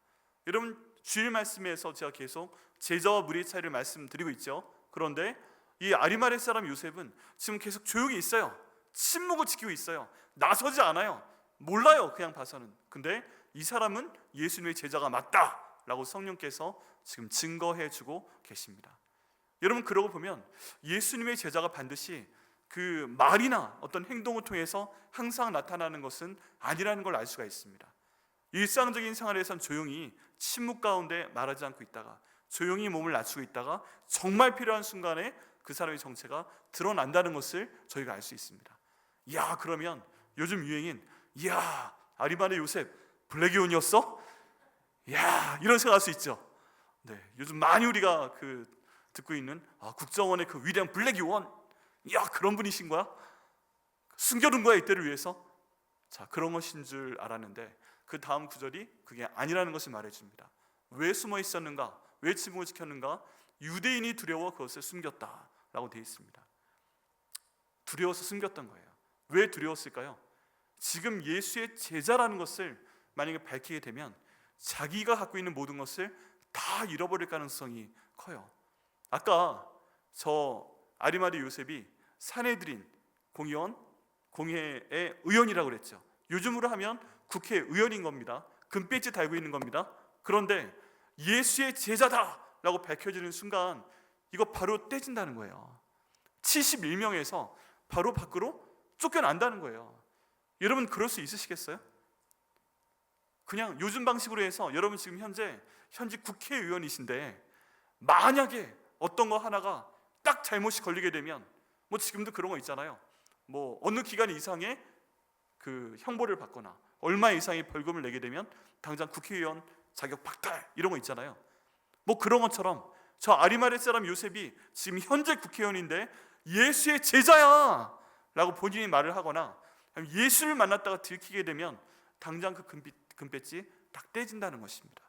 Speaker 1: 여러분, 주일 말씀에서 제가 계속 제자와 무리의 차이를 말씀드리고 있죠. 그런데 이 아리마대 사람 요셉은 지금 계속 조용히 있어요. 침묵을 지키고 있어요. 나서지 않아요. 몰라요, 그냥 봐서는. 근데 이 사람은 예수님의 제자가 맞다 라고 성령께서 지금 증거해주고 계십니다. 여러분, 그러고 보면 예수님의 제자가 반드시 그 말이나 어떤 행동을 통해서 항상 나타나는 것은 아니라는 걸 알 수가 있습니다. 일상적인 생활에선 조용히 침묵 가운데 말하지 않고 있다가, 조용히 몸을 낮추고 있다가 정말 필요한 순간에 그 사람의 정체가 드러난다는 것을 저희가 알 수 있습니다. 야, 그러면 요즘 유행인 이야, 아리마대 요셉 블랙이온이었어? 야, 이런 생각할 수 있죠. 네, 요즘 많이 우리가 듣고 있는 국정원의 그 위대한 블랙이온, 야, 그런 분이신 거야? 숨겨둔 거야, 이때를 위해서? 자, 그런 것인 줄 알았는데 그 다음 구절이 그게 아니라는 것을 말해줍니다. 왜 숨어 있었는가? 왜 침묵을 지켰는가? 유대인이 두려워 그것을 숨겼다라고 되어 있습니다. 두려워서 숨겼던 거예요. 왜 두려웠을까요? 지금 예수의 제자라는 것을 만약에 밝히게 되면 자기가 갖고 있는 모든 것을 다 잃어버릴 가능성이 커요. 아까 저 아리마대 요셉이 산헤드린 공회의 의원이라고 그랬죠. 요즘으로 하면 국회의원인 겁니다. 금배지 달고 있는 겁니다. 그런데 예수의 제자다라고 밝혀지는 순간 이거 바로 떼진다는 거예요. 71명에서 바로 밖으로 쫓겨난다는 거예요. 여러분, 그럴 수 있으시겠어요? 그냥 요즘 방식으로 해서 여러분 지금 현재 국회의원이신데 만약에 어떤 거 하나가 딱 잘못이 걸리게 되면, 뭐 지금도 그런 거 있잖아요. 뭐 어느 기간 이상의 그 형벌을 받거나 얼마 이상의 벌금을 내게 되면 당장 국회의원 자격 박탈, 이런 거 있잖아요. 뭐 그런 것처럼 저 아리마대 사람 요셉이 지금 현재 국회의원인데 예수의 제자야 라고 본인이 말을 하거나 예수를 만났다가 들키게 되면 당장 그 금배지 딱 떼진다는 것입니다.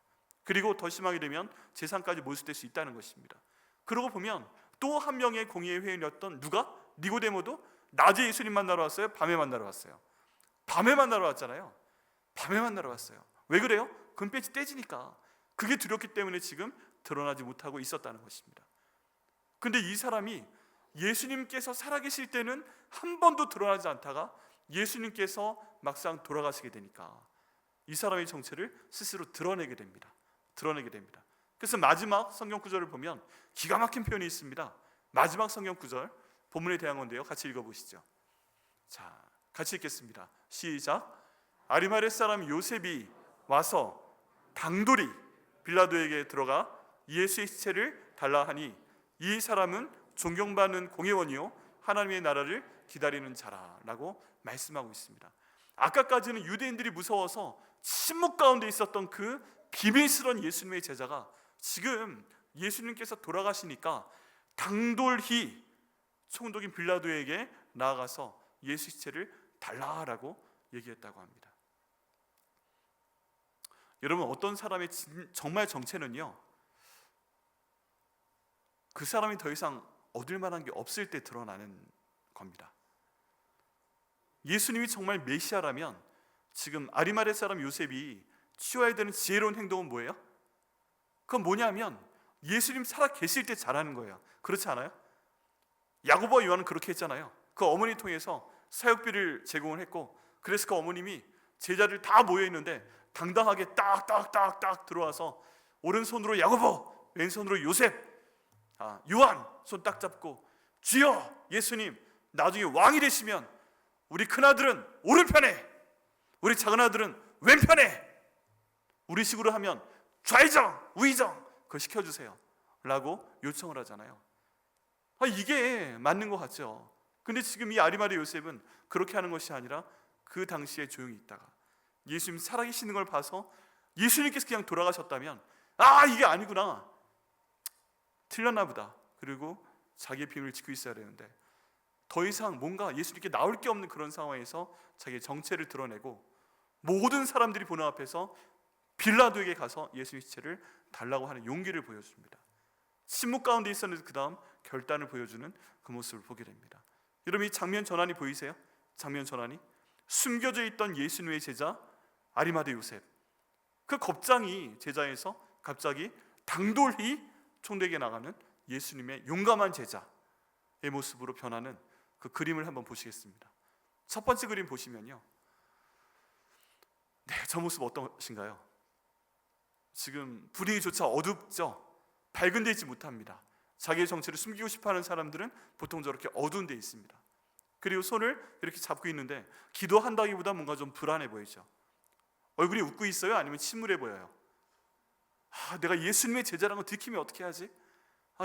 Speaker 1: 그리고 더 심하게 되면 재산까지 몰수될 수 있다는 것입니다. 그러고 보면 또 한 명의 공의회 회원이었던 누가? 니고데모도 낮에 예수님 만나러 왔어요? 밤에 만나러 왔어요? 밤에 만나러 왔잖아요. 밤에 만나러 왔어요. 왜 그래요? 금배지 떼지니까. 그게 두렵기 때문에 지금 드러나지 못하고 있었다는 것입니다. 근데 이 사람이 예수님께서 살아계실 때는 한 번도 드러나지 않다가 예수님께서 막상 돌아가시게 되니까 이 사람의 정체를 스스로 드러내게 됩니다. 그래서 마지막 성경 구절을 보면 기가 막힌 표현이 있습니다. 마지막 성경 구절, 본문에 대한 건데요, 같이 읽어보시죠. 자, 같이 읽겠습니다. 시작. 아리마대 사람 요셉이 와서 당돌이 빌라도에게 들어가 예수의 시체를 달라 하니 이 사람은 존경받는 공회원이요 하나님의 나라를 기다리는 자라라고 말씀하고 있습니다. 아까까지는 유대인들이 무서워서 침묵 가운데 있었던 그 비밀스러운 예수님의 제자가 지금 예수님께서 돌아가시니까 당돌히 총독인 빌라도에게 나아가서 예수 시체를 달라라고 얘기했다고 합니다. 여러분, 어떤 사람의 정말 정체는요, 그 사람이 더 이상 얻을 만한 게 없을 때 드러나는 겁니다. 예수님이 정말 메시아라면 지금 아리마대 사람 요셉이 취해야 되는 지혜로운 행동은 뭐예요? 그건 뭐냐면 예수님 살아 계실 때 잘하는 거예요. 그렇지 않아요? 야고보와 요한은 그렇게 했잖아요. 그 어머니 통해서 사역비를 제공을 했고, 그래서 그 어머님이 제자들 다 모여 있는데 당당하게 딱 들어와서 오른손으로 야고보, 왼손으로 요셉, 요한 손 딱 잡고 주여 예수님, 나중에 왕이 되시면 우리 큰아들은 오른편에, 우리 작은아들은 왼편에, 우리 식으로 하면 좌의정 우의정 그거 시켜주세요 라고 요청을 하잖아요. 이게 맞는 것 같죠. 근데 지금 이 아리마대 요셉은 그렇게 하는 것이 아니라 그 당시에 조용히 있다가 예수님 살아계시는 걸 봐서 예수님께서 그냥 돌아가셨다면 이게 아니구나, 틀렸나 보다, 그리고 자기의 비밀을 지키고 있어야 되는데 더 이상 뭔가 예수님께 나올 게 없는 그런 상황에서 자기의 정체를 드러내고 모든 사람들이 보는 앞에서 빌라도에게 가서 예수님의 시체를 달라고 하는 용기를 보여줍니다. 침묵 가운데 있었는데 그 다음 결단을 보여주는 그 모습을 보게 됩니다. 여러분, 이 장면 전환이 보이세요? 장면 전환이 숨겨져 있던 예수님의 제자 아리마대 요셉, 그 겁쟁이 제자에서 갑자기 당돌히 총대기에 나가는 예수님의 용감한 제자의 모습으로 변하는 그 그림을 한번 보시겠습니다. 첫 번째 그림 보시면요, 네, 저 모습 어떠신가요? 지금 분위기조차 어둡죠? 밝은 데 있지 못합니다. 자기의 정체를 숨기고 싶어하는 사람들은 보통 저렇게 어두운 데 있습니다. 그리고 손을 이렇게 잡고 있는데 기도한다기보다 뭔가 좀 불안해 보이죠. 얼굴이 웃고 있어요? 아니면 침울해 보여요? 내가 예수님의 제자라는 거 들키면 어떻게 하지?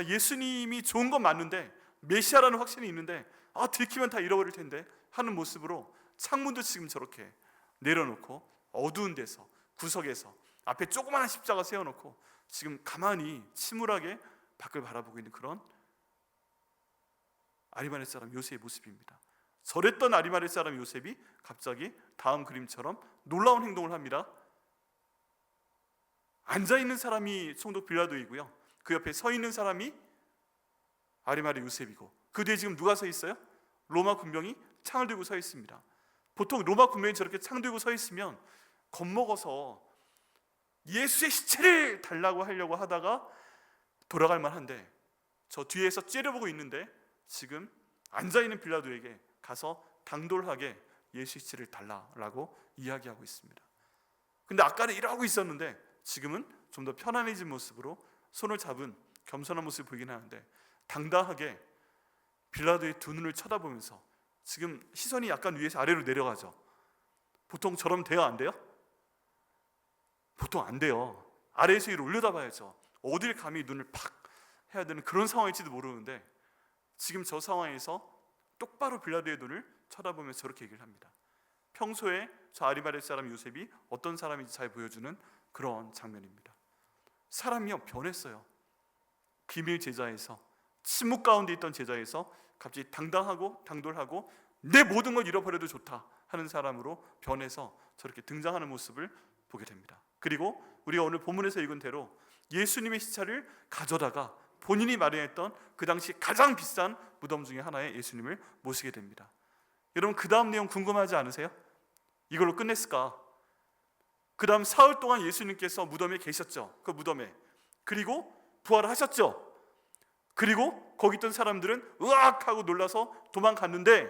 Speaker 1: 예수님이 좋은 건 맞는데, 메시아라는 확신이 있는데 들키면 다 잃어버릴 텐데 하는 모습으로 창문도 지금 저렇게 내려놓고 어두운 데서 구석에서 앞에 조그마한 십자가 세워놓고 지금 가만히 침울하게 밖을 바라보고 있는 그런 아리마대 사람 요셉의 모습입니다. 저랬던 아리마대 사람 요셉이 갑자기 다음 그림처럼 놀라운 행동을 합니다. 앉아있는 사람이 총독 빌라도이고요, 그 옆에 서 있는 사람이 아리마대 요셉이고, 그 뒤에 지금 누가 서 있어요? 로마 군병이 창을 들고 서 있습니다. 보통 로마 군병이 저렇게 창 들고 서 있으면 겁먹어서 예수의 시체를 달라고 하려고 하다가 돌아갈 만한데, 저 뒤에서 째려보고 있는데 지금 앉아있는 빌라도에게 가서 당돌하게 예수 시체를 달라라고 이야기하고 있습니다. 근데 아까는 이러고 있었는데 지금은 좀 더 편안해진 모습으로 손을 잡은 겸손한 모습을 보이긴 하는데, 당당하게 빌라도의 두 눈을 쳐다보면서 지금 시선이 약간 위에서 아래로 내려가죠. 보통 저러면 돼요, 안 돼요? 보통 안 돼요. 아래에서 위로 올려다봐야죠. 어딜 감히 눈을 팍 해야 되는 그런 상황일지도 모르는데, 지금 저 상황에서 똑바로 빌라도의 눈을 쳐다보면서 저렇게 얘기를 합니다. 평소에 저 아리마대 사람 요셉이 어떤 사람인지 잘 보여주는 그런 장면입니다. 사람이요, 변했어요. 비밀 제자에서, 침묵 가운데 있던 제자에서 갑자기 당당하고 당돌하고 내 모든 걸 잃어버려도 좋다 하는 사람으로 변해서 저렇게 등장하는 모습을 보게 됩니다. 그리고 우리가 오늘 본문에서 읽은 대로 예수님의 시체를 가져다가 본인이 마련했던 그 당시 가장 비싼 무덤 중에 하나에 예수님을 모시게 됩니다. 여러분, 그 다음 내용 궁금하지 않으세요? 이걸로 끝냈을까? 그 다음 사흘 동안 예수님께서 무덤에 계셨죠. 그 무덤에. 그리고 부활하셨죠. 그리고 거기 있던 사람들은 으악 하고 놀라서 도망갔는데,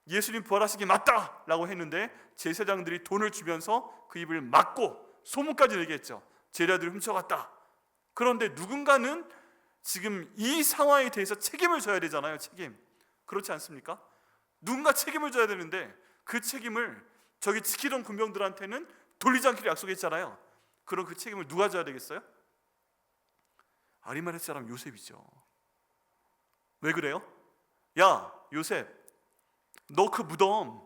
Speaker 1: 예수님 부활하시기 맞다 라고 했는데 제사장들이 돈을 주면서 그 입을 막고 소문까지 내게 했죠. 제자들이 훔쳐갔다. 그런데 누군가는 지금 이 상황에 대해서 책임을 져야 되잖아요. 책임. 그렇지 않습니까? 누군가 책임을 져야 되는데 그 책임을 저기 지키던 군병들한테는 돌리지 않기로 약속했잖아요. 그럼 그 책임을 누가 져야 되겠어요? 아리마대 사람 요셉이죠. 왜 그래요? 야, 요셉, 너 그 무덤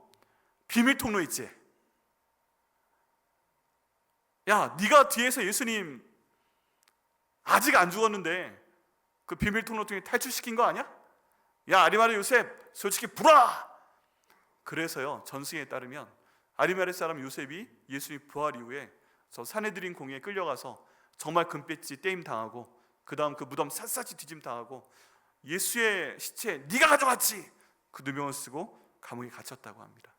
Speaker 1: 비밀 통로 있지? 야, 네가 뒤에서 예수님 아직 안 죽었는데 그 비밀 통로 통해 탈출시킨 거 아니야? 야, 아리마대 요셉, 솔직히 불아! 그래서요, 전승에 따르면 아리마대 사람 요셉이 예수님 부활 이후에 저 사내들인 공회에 끌려가서 정말 금배지 떼임 당하고, 그 다음 그 무덤 샅샅이 뒤짐 당하고, 예수의 시체 네가 가져갔지! 그 누명을 쓰고 감옥에 갇혔다고 합니다.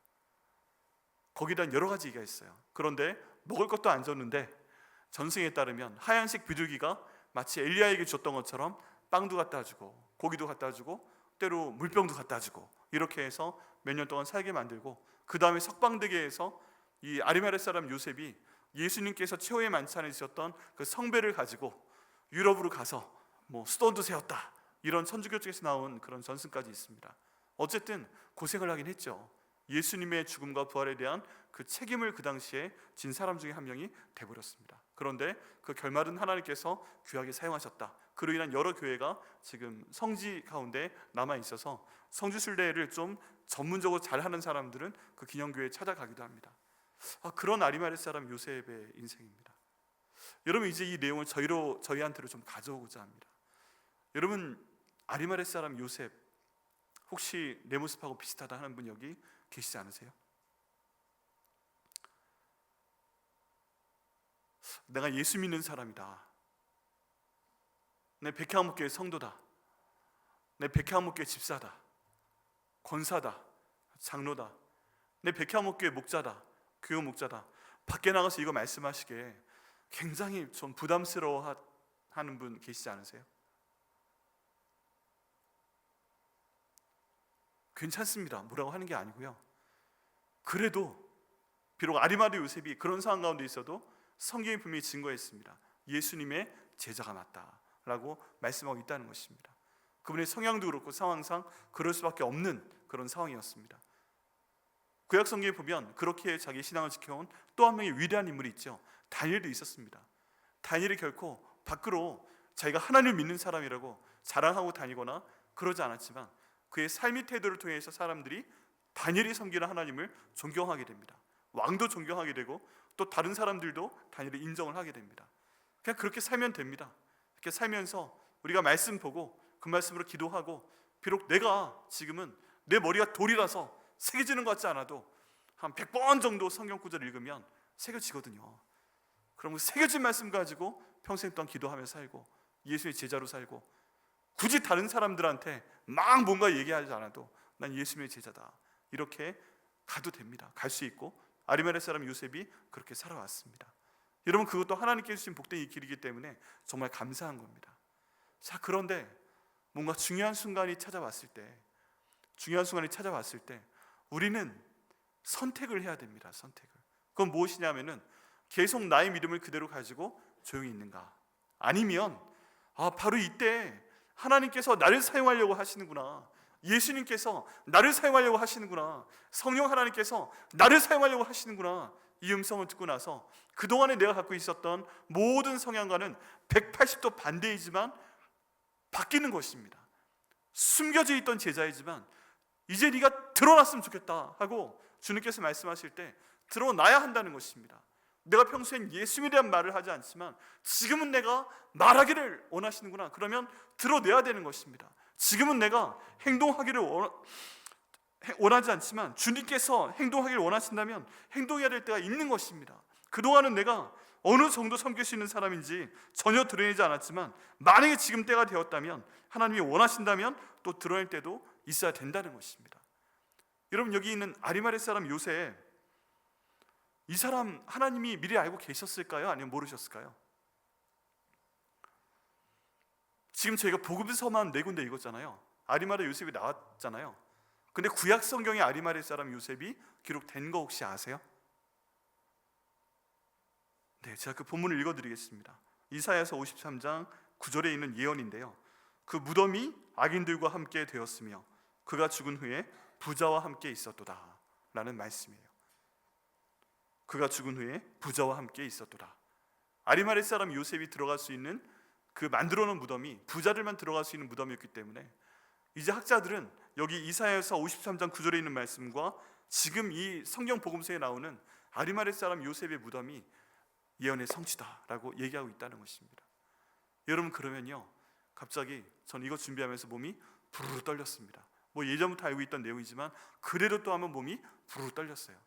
Speaker 1: 거기다 여러 가지 얘기가 있어요. 그런데 먹을 것도 안 줬는데 전승에 따르면 하얀색 비둘기가 마치 엘리야에게 줬던 것처럼 빵도 갖다 주고 고기도 갖다 주고 때로 물병도 갖다 주고 이렇게 해서 몇 년 동안 살게 만들고, 그 다음에 석방되게해서 이 아리마대 사람 요셉이 예수님께서 최후의 만찬을 드셨던 그 성배를 가지고 유럽으로 가서 수도원도 세웠다, 이런 천주교 쪽에서 나온 그런 전승까지 있습니다. 어쨌든 고생을 하긴 했죠. 예수님의 죽음과 부활에 대한 그 책임을 그 당시에 진 사람 중에 한 명이 돼버렸습니다. 그런데 그 결말은 하나님께서 귀하게 사용하셨다. 그로 인한 여러 교회가 지금 성지 가운데 남아있어서 성지순례를 좀 전문적으로 잘하는 사람들은 그 기념교회에 찾아가기도 합니다. 그런 아리마대 사람 요셉의 인생입니다. 여러분, 이제 이 내용을 저희한테로 좀 가져오고자 합니다. 여러분, 아리마대 사람 요셉 혹시 내 모습하고 비슷하다 하는 분 여기 계시지 않으세요? 내가 예수 믿는 사람이다. 내 백향목교회 성도다. 내 백향목교회 집사다. 권사다. 장로다. 내 백향목교회 목자다. 교회 목자다. 밖에 나가서 이거 말씀하시기에 굉장히 좀 부담스러워 하는 분 계시지 않으세요? 괜찮습니다. 뭐라고 하는 게 아니고요. 그래도 비록 아리마대 요셉이 그런 상황 가운데 있어도 성경이 분명히 증거했습니다. 예수님의 제자가 맞다라고 말씀하고 있다는 것입니다. 그분의 성향도 그렇고 상황상 그럴 수밖에 없는 그런 상황이었습니다. 구약 성경에 보면 그렇게 자기 신앙을 지켜온 또 한 명의 위대한 인물이 있죠. 다니엘도 있었습니다. 다니엘이 결코 밖으로 자기가 하나님을 믿는 사람이라고 자랑하고 다니거나 그러지 않았지만 그의 삶의 태도를 통해서 사람들이 다니엘이 섬기는 하나님을 존경하게 됩니다. 왕도 존경하게 되고 또 다른 사람들도 다니엘을 인정을 하게 됩니다. 그냥 그렇게 살면 됩니다. 이렇게 살면서 우리가 말씀 보고 그 말씀으로 기도하고 비록 내가 지금은 내 머리가 돌이라서 새겨지는 것 같지 않아도 한 100번 정도 성경 구절을 읽으면 새겨지거든요. 그럼 새겨진 말씀 가지고 평생 동안 기도하며 살고 예수의 제자로 살고 굳이 다른 사람들한테 막 뭔가 얘기하지 않아도 난 예수님의 제자다 이렇게 가도 됩니다. 갈 수 있고 아리마대 사람 요셉이 그렇게 살아왔습니다. 여러분 그것도 하나님께 주신 복된 이 길이기 때문에 정말 감사한 겁니다. 자, 그런데 뭔가 중요한 순간이 찾아왔을 때 우리는 선택을 해야 됩니다. 선택을. 그건 무엇이냐면은 계속 나의 믿음을 그대로 가지고 조용히 있는가, 아니면 바로 이때 하나님께서 나를 사용하려고 하시는구나, 예수님께서 나를 사용하려고 하시는구나, 성령 하나님께서 나를 사용하려고 하시는구나, 이 음성을 듣고 나서 그동안에 내가 갖고 있었던 모든 성향과는 180도 반대이지만 바뀌는 것입니다. 숨겨져 있던 제자이지만 이제 네가 드러났으면 좋겠다 하고 주님께서 말씀하실 때 드러나야 한다는 것입니다. 내가 평소엔 예수님에 대한 말을 하지 않지만 지금은 내가 말하기를 원하시는구나, 그러면 드러내야 되는 것입니다. 지금은 내가 행동하기를 원하지 않지만 주님께서 행동하기를 원하신다면 행동해야 될 때가 있는 것입니다. 그동안은 내가 어느 정도 섬길 수 있는 사람인지 전혀 드러내지 않았지만 만약에 지금 때가 되었다면, 하나님이 원하신다면 또 드러낼 때도 있어야 된다는 것입니다. 여러분, 여기 있는 아리마대 사람 요셉, 이 사람 하나님이 미리 알고 계셨을까요? 아니면 모르셨을까요? 지금 저희가 복음서만 4군데 읽었잖아요. 아리마대 요셉이 나왔잖아요. 근데 구약 성경에 아리마대 사람 요셉이 기록된 거 혹시 아세요? 네, 제가 그 본문을 읽어드리겠습니다. 이사야서 53장 9절에 있는 예언인데요, 그 무덤이 악인들과 함께 되었으며 그가 죽은 후에 부자와 함께 있었도다 라는 말씀이에요. 그가 죽은 후에 부자와 함께 있었도다. 아리마대 사람 요셉이 들어갈 수 있는 그 만들어 놓은 무덤이 부자들만 들어갈 수 있는 무덤이었기 때문에 이제 학자들은 여기 이사야서 53장 9절에 있는 말씀과 지금 이 성경 복음서에 나오는 아리마대 사람 요셉의 무덤이 예언의 성취다라고 얘기하고 있다는 것입니다. 여러분, 그러면요, 갑자기 전 이거 준비하면서 몸이 부르르 떨렸습니다. 예전부터 알고 있던 내용이지만 그래도 또 한번 몸이 부르르 떨렸어요.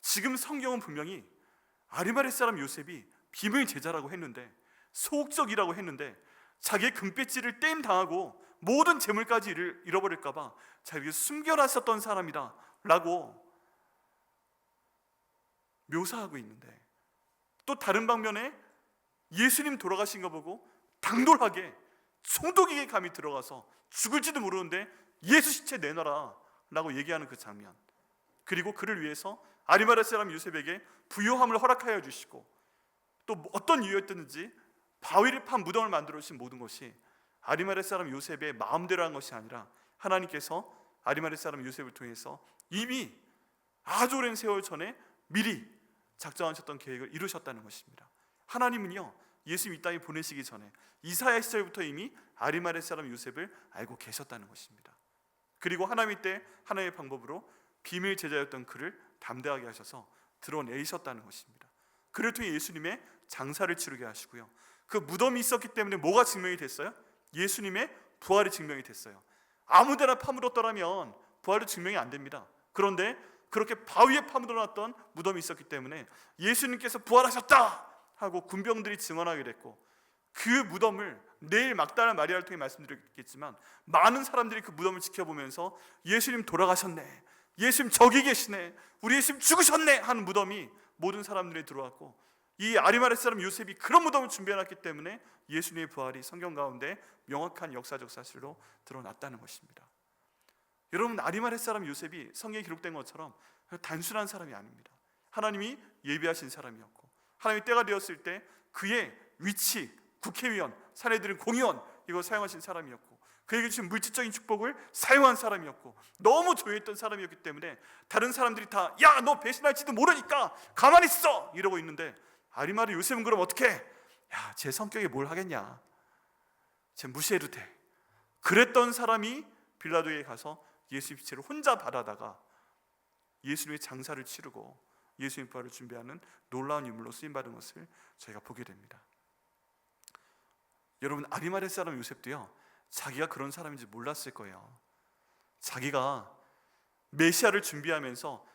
Speaker 1: 지금 성경은 분명히 아리마대 사람 요셉이 비밀 제자라고 했는데, 소극적이라고 했는데, 자기의 금배지를 땜 당하고 모든 재물까지 잃어버릴까 봐 자기를 숨겨놨었던 사람이다 라고 묘사하고 있는데, 또 다른 방면에 예수님 돌아가신 거 보고 당돌하게 총독에게 감히 들어가서 죽을지도 모르는데 예수 시체 내놔라 라고 얘기하는 그 장면, 그리고 그를 위해서 아리마대 사람 요셉에게 부요함을 허락하여 주시고 또 어떤 이유였든지 바위를 판 무덤을 만들어 주신 모든 것이 아리마대 사람 요셉의 마음대로 한 것이 아니라 하나님께서 아리마대 사람 요셉을 통해서 이미 아주 오랜 세월 전에 미리 작정하셨던 계획을 이루셨다는 것입니다. 하나님은요, 예수님 이 땅에 보내시기 전에 이사야 시절부터 이미 아리마대 사람 요셉을 알고 계셨다는 것입니다. 그리고 하나님 때 하나님의 방법으로 비밀 제자였던 그를 담대하게 하셔서 드러내셨다는 것입니다. 그를 통해 예수님의 장사를 치르게 하시고요, 그 무덤이 있었기 때문에 뭐가 증명이 됐어요? 예수님의 부활이 증명이 됐어요. 아무데나 파묻었더라면 부활이 증명이 안 됩니다. 그런데 그렇게 바위에 파묻어놨던 무덤이 있었기 때문에 예수님께서 부활하셨다 하고 군병들이 증언하게 됐고, 그 무덤을 내일 막달라 마리아를 통해 말씀드렸겠지만 많은 사람들이 그 무덤을 지켜보면서 예수님 돌아가셨네, 예수님 저기 계시네, 우리 예수님 죽으셨네 하는 무덤이 모든 사람들이 들어왔고, 이 아리마대 사람 요셉이 그런 무덤을 준비해놨기 때문에 예수님의 부활이 성경 가운데 명확한 역사적 사실로 드러났다는 것입니다. 여러분, 아리마대 사람 요셉이 성경에 기록된 것처럼 단순한 사람이 아닙니다. 하나님이 예비하신 사람이었고, 하나님이 때가 되었을 때 그의 위치, 국회의원, 사내들은 공의원, 이걸 사용하신 사람이었고, 그에게 주신 물질적인 축복을 사용한 사람이었고, 너무 조용했던 사람이었기 때문에 다른 사람들이 다 야, 너 배신할지도 모르니까 가만히 있어 이러고 있는데, 아리마대 요셉은 그럼 어떻게? 야, 제 성격에 뭘 하겠냐, 쟤 무시해도 돼. 그랬던 사람이 빌라도에게 가서 예수의 빛을 혼자 바라다가 예수님의 장사를 치르고 예수님 부활을 준비하는 놀라운 인물로 쓰임받은 것을 저희가 보게 됩니다. 여러분, 아리마대 사람 요셉도요, 자기가 그런 사람인지 몰랐을 거예요. 자기가 메시아를 준비하면서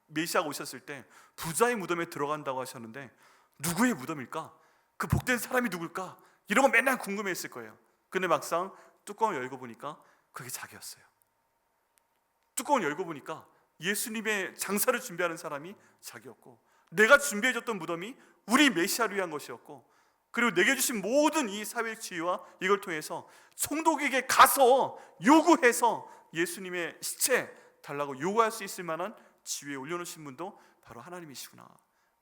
Speaker 1: 메시아가 오셨을 때 부자의 무덤에 들어간다고 하셨는데 누구의 무덤일까? 그 복된 사람이 누굴까? 이런 거 맨날 궁금해했을 거예요. 근데 막상 뚜껑을 열고 보니까 그게 자기였어요. 뚜껑을 열고 보니까 예수님의 장사를 준비하는 사람이 자기였고, 내가 준비해줬던 무덤이 우리 메시아를 위한 것이었고, 그리고 내게 주신 모든 이 사회적 지위와 이걸 통해서 총독에게 가서 요구해서 예수님의 시체 달라고 요구할 수 있을 만한 지위에 올려놓으신 분도 바로 하나님이시구나,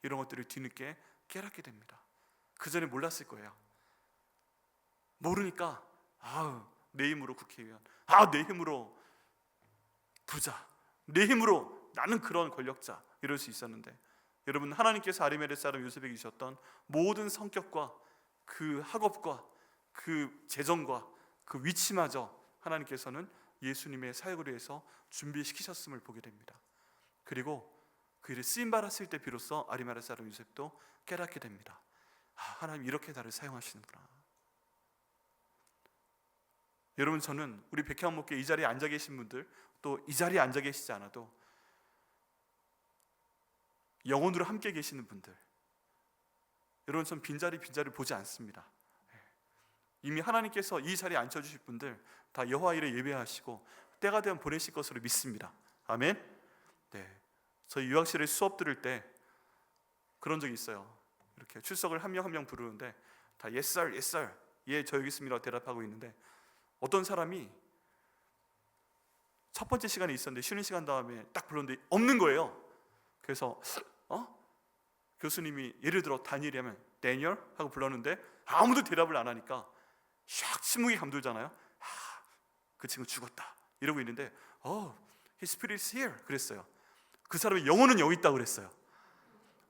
Speaker 1: 이런 것들을 뒤늦게 깨닫게 됩니다. 그 전에 몰랐을 거예요. 모르니까 내 힘으로 국회의원, 내 힘으로 부자, 내 힘으로 나는 그런 권력자, 이럴 수 있었는데, 여러분, 하나님께서 아리마대 사람 요셉에게 주셨던 모든 성격과 그 학업과 그 재정과 그 위치마저 하나님께서는 예수님의 사역을 위해서 준비시키셨음을 보게 됩니다. 그리고 그 일을 쓰임받았을 때 비로소 아리마대 사람 요셉도 깨닫게 됩니다. 하나님 이렇게 나를 사용하시는구나. 여러분, 저는 우리 백향목회 이 자리에 앉아 계신 분들, 또 이 자리에 앉아 계시지 않아도 영혼으로 함께 계시는 분들, 여러분, 전 빈자리 보지 않습니다. 이미 하나님께서 이 자리에 앉혀주실 분들 다 여호와 일에 예배하시고 때가 되면 보내실 것으로 믿습니다. 아멘. 네, 저희 유학실에 수업 들을 때 그런 적이 있어요. 이렇게 출석을 한 명 한 명 부르는데 다 yes sir, yes sir, 예, 저 여기 있습니다 대답하고 있는데, 어떤 사람이 첫 번째 시간에 있었는데 쉬는 시간 다음에 딱 불렀는데 없는 거예요. 그래서 교수님이 예를 들어 다니엘이라면 데니얼 하고 불렀는데 아무도 대답을 안 하니까 샥 침묵이 감돌잖아요. 그 친구 죽었다 이러고 있는데 his spirit is here 그랬어요. 그 사람의 영혼은 여기 있다고 그랬어요.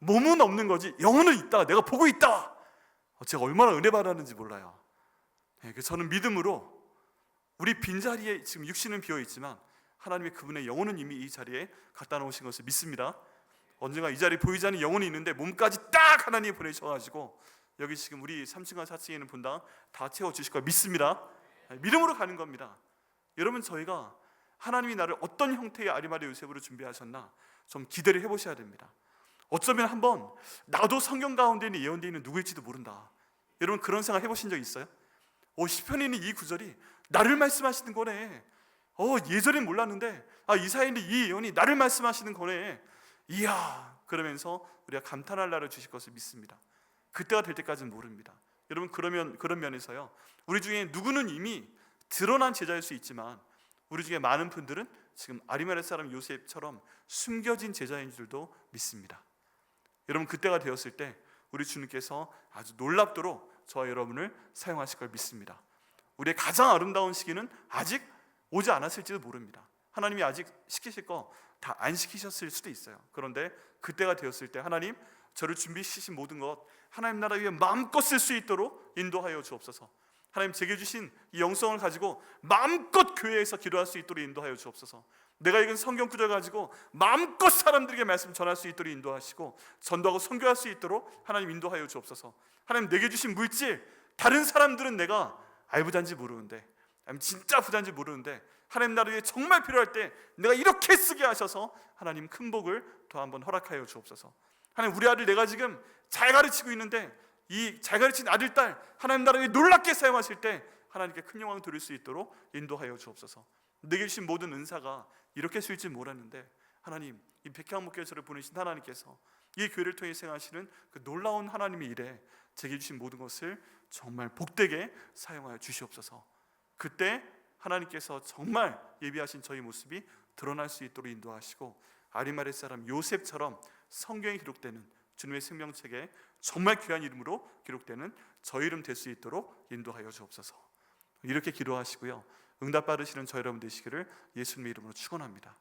Speaker 1: 몸은 없는 거지 영혼은 있다, 내가 보고 있다. 제가 얼마나 은혜 받았는지 몰라요. 저는 믿음으로 우리 빈자리에 지금 육신은 비어있지만 하나님의 그분의 영혼은 이미 이 자리에 갖다 놓으신 것을 믿습니다. 언젠가 이 자리에 보이지 않는 영혼이 있는데 몸까지 딱 하나님이 보내셔가지고 여기 지금 우리 3층과 4층에 있는 분당 다 채워주실 걸 믿습니다. 믿음으로 가는 겁니다. 여러분, 저희가 하나님이 나를 어떤 형태의 아리마대 요셉으로 준비하셨나 좀 기대를 해보셔야 됩니다. 어쩌면 한번 나도 성경 가운데 있는 예언되어 있는 누구일지도 모른다. 여러분, 그런 생각 해보신 적 있어요? 시편에 있는 이 구절이 나를 말씀하시는 거네. 예전엔 몰랐는데 이사야에 있는 이 예언이 나를 말씀하시는 거네. 이야, 그러면서 우리가 감탄할 날을 주실 것을 믿습니다. 그때가 될 때까지는 모릅니다. 여러분, 그런 면에서요, 우리 중에 누구는 이미 드러난 제자일 수 있지만 우리 중에 많은 분들은 지금 아리마대 사람 요셉처럼 숨겨진 제자인 줄도 믿습니다. 여러분, 그때가 되었을 때 우리 주님께서 아주 놀랍도록 저와 여러분을 사용하실 걸 믿습니다. 우리의 가장 아름다운 시기는 아직 오지 않았을지도 모릅니다. 하나님이 아직 시키실 거 다 안 시키셨을 수도 있어요. 그런데 그때가 되었을 때 하나님, 저를 준비시키신 모든 것 하나님 나라 위해 마음껏 쓸 수 있도록 인도하여 주옵소서. 하나님, 제게 주신 이 영성을 가지고 마음껏 교회에서 기도할 수 있도록 인도하여 주옵소서. 내가 읽은 성경 구절 가지고 마음껏 사람들에게 말씀 전할 수 있도록 인도하시고 전도하고 선교할 수 있도록 하나님 인도하여 주옵소서. 하나님, 내게 주신 물질, 다른 사람들은 내가 알부자인지 모르는데, 진짜 부자인지 모르는데 하나님 나라 위해 정말 필요할 때 내가 이렇게 쓰게 하셔서 하나님 큰 복을 더 한번 허락하여 주옵소서. 하나님, 우리 아들 내가 지금 잘 가르치고 있는데 이 잘 가르친 아들, 딸 하나님 나라를 놀랍게 사용하실 때 하나님께 큰 영광 돌릴 수 있도록 인도하여 주옵소서. 내게 주신 모든 은사가 이렇게 쓸지 몰랐는데 하나님, 이 백향목교회를 보내신 하나님께서 이 교회를 통해 행하시는 그 놀라운 하나님의 일에 제게 주신 모든 것을 정말 복되게 사용하여 주시옵소서. 그때 하나님께서 정말 예비하신 저희 모습이 드러날 수 있도록 인도하시고 아리마렛 사람 요셉처럼 성경에 기록되는 주님의 생명책에 정말 귀한 이름으로 기록되는 저 이름 될 수 있도록 인도하여 주옵소서. 이렇게 기도하시고요, 응답 받으시는 저 여러분 되시기를 예수님의 이름으로 축원합니다.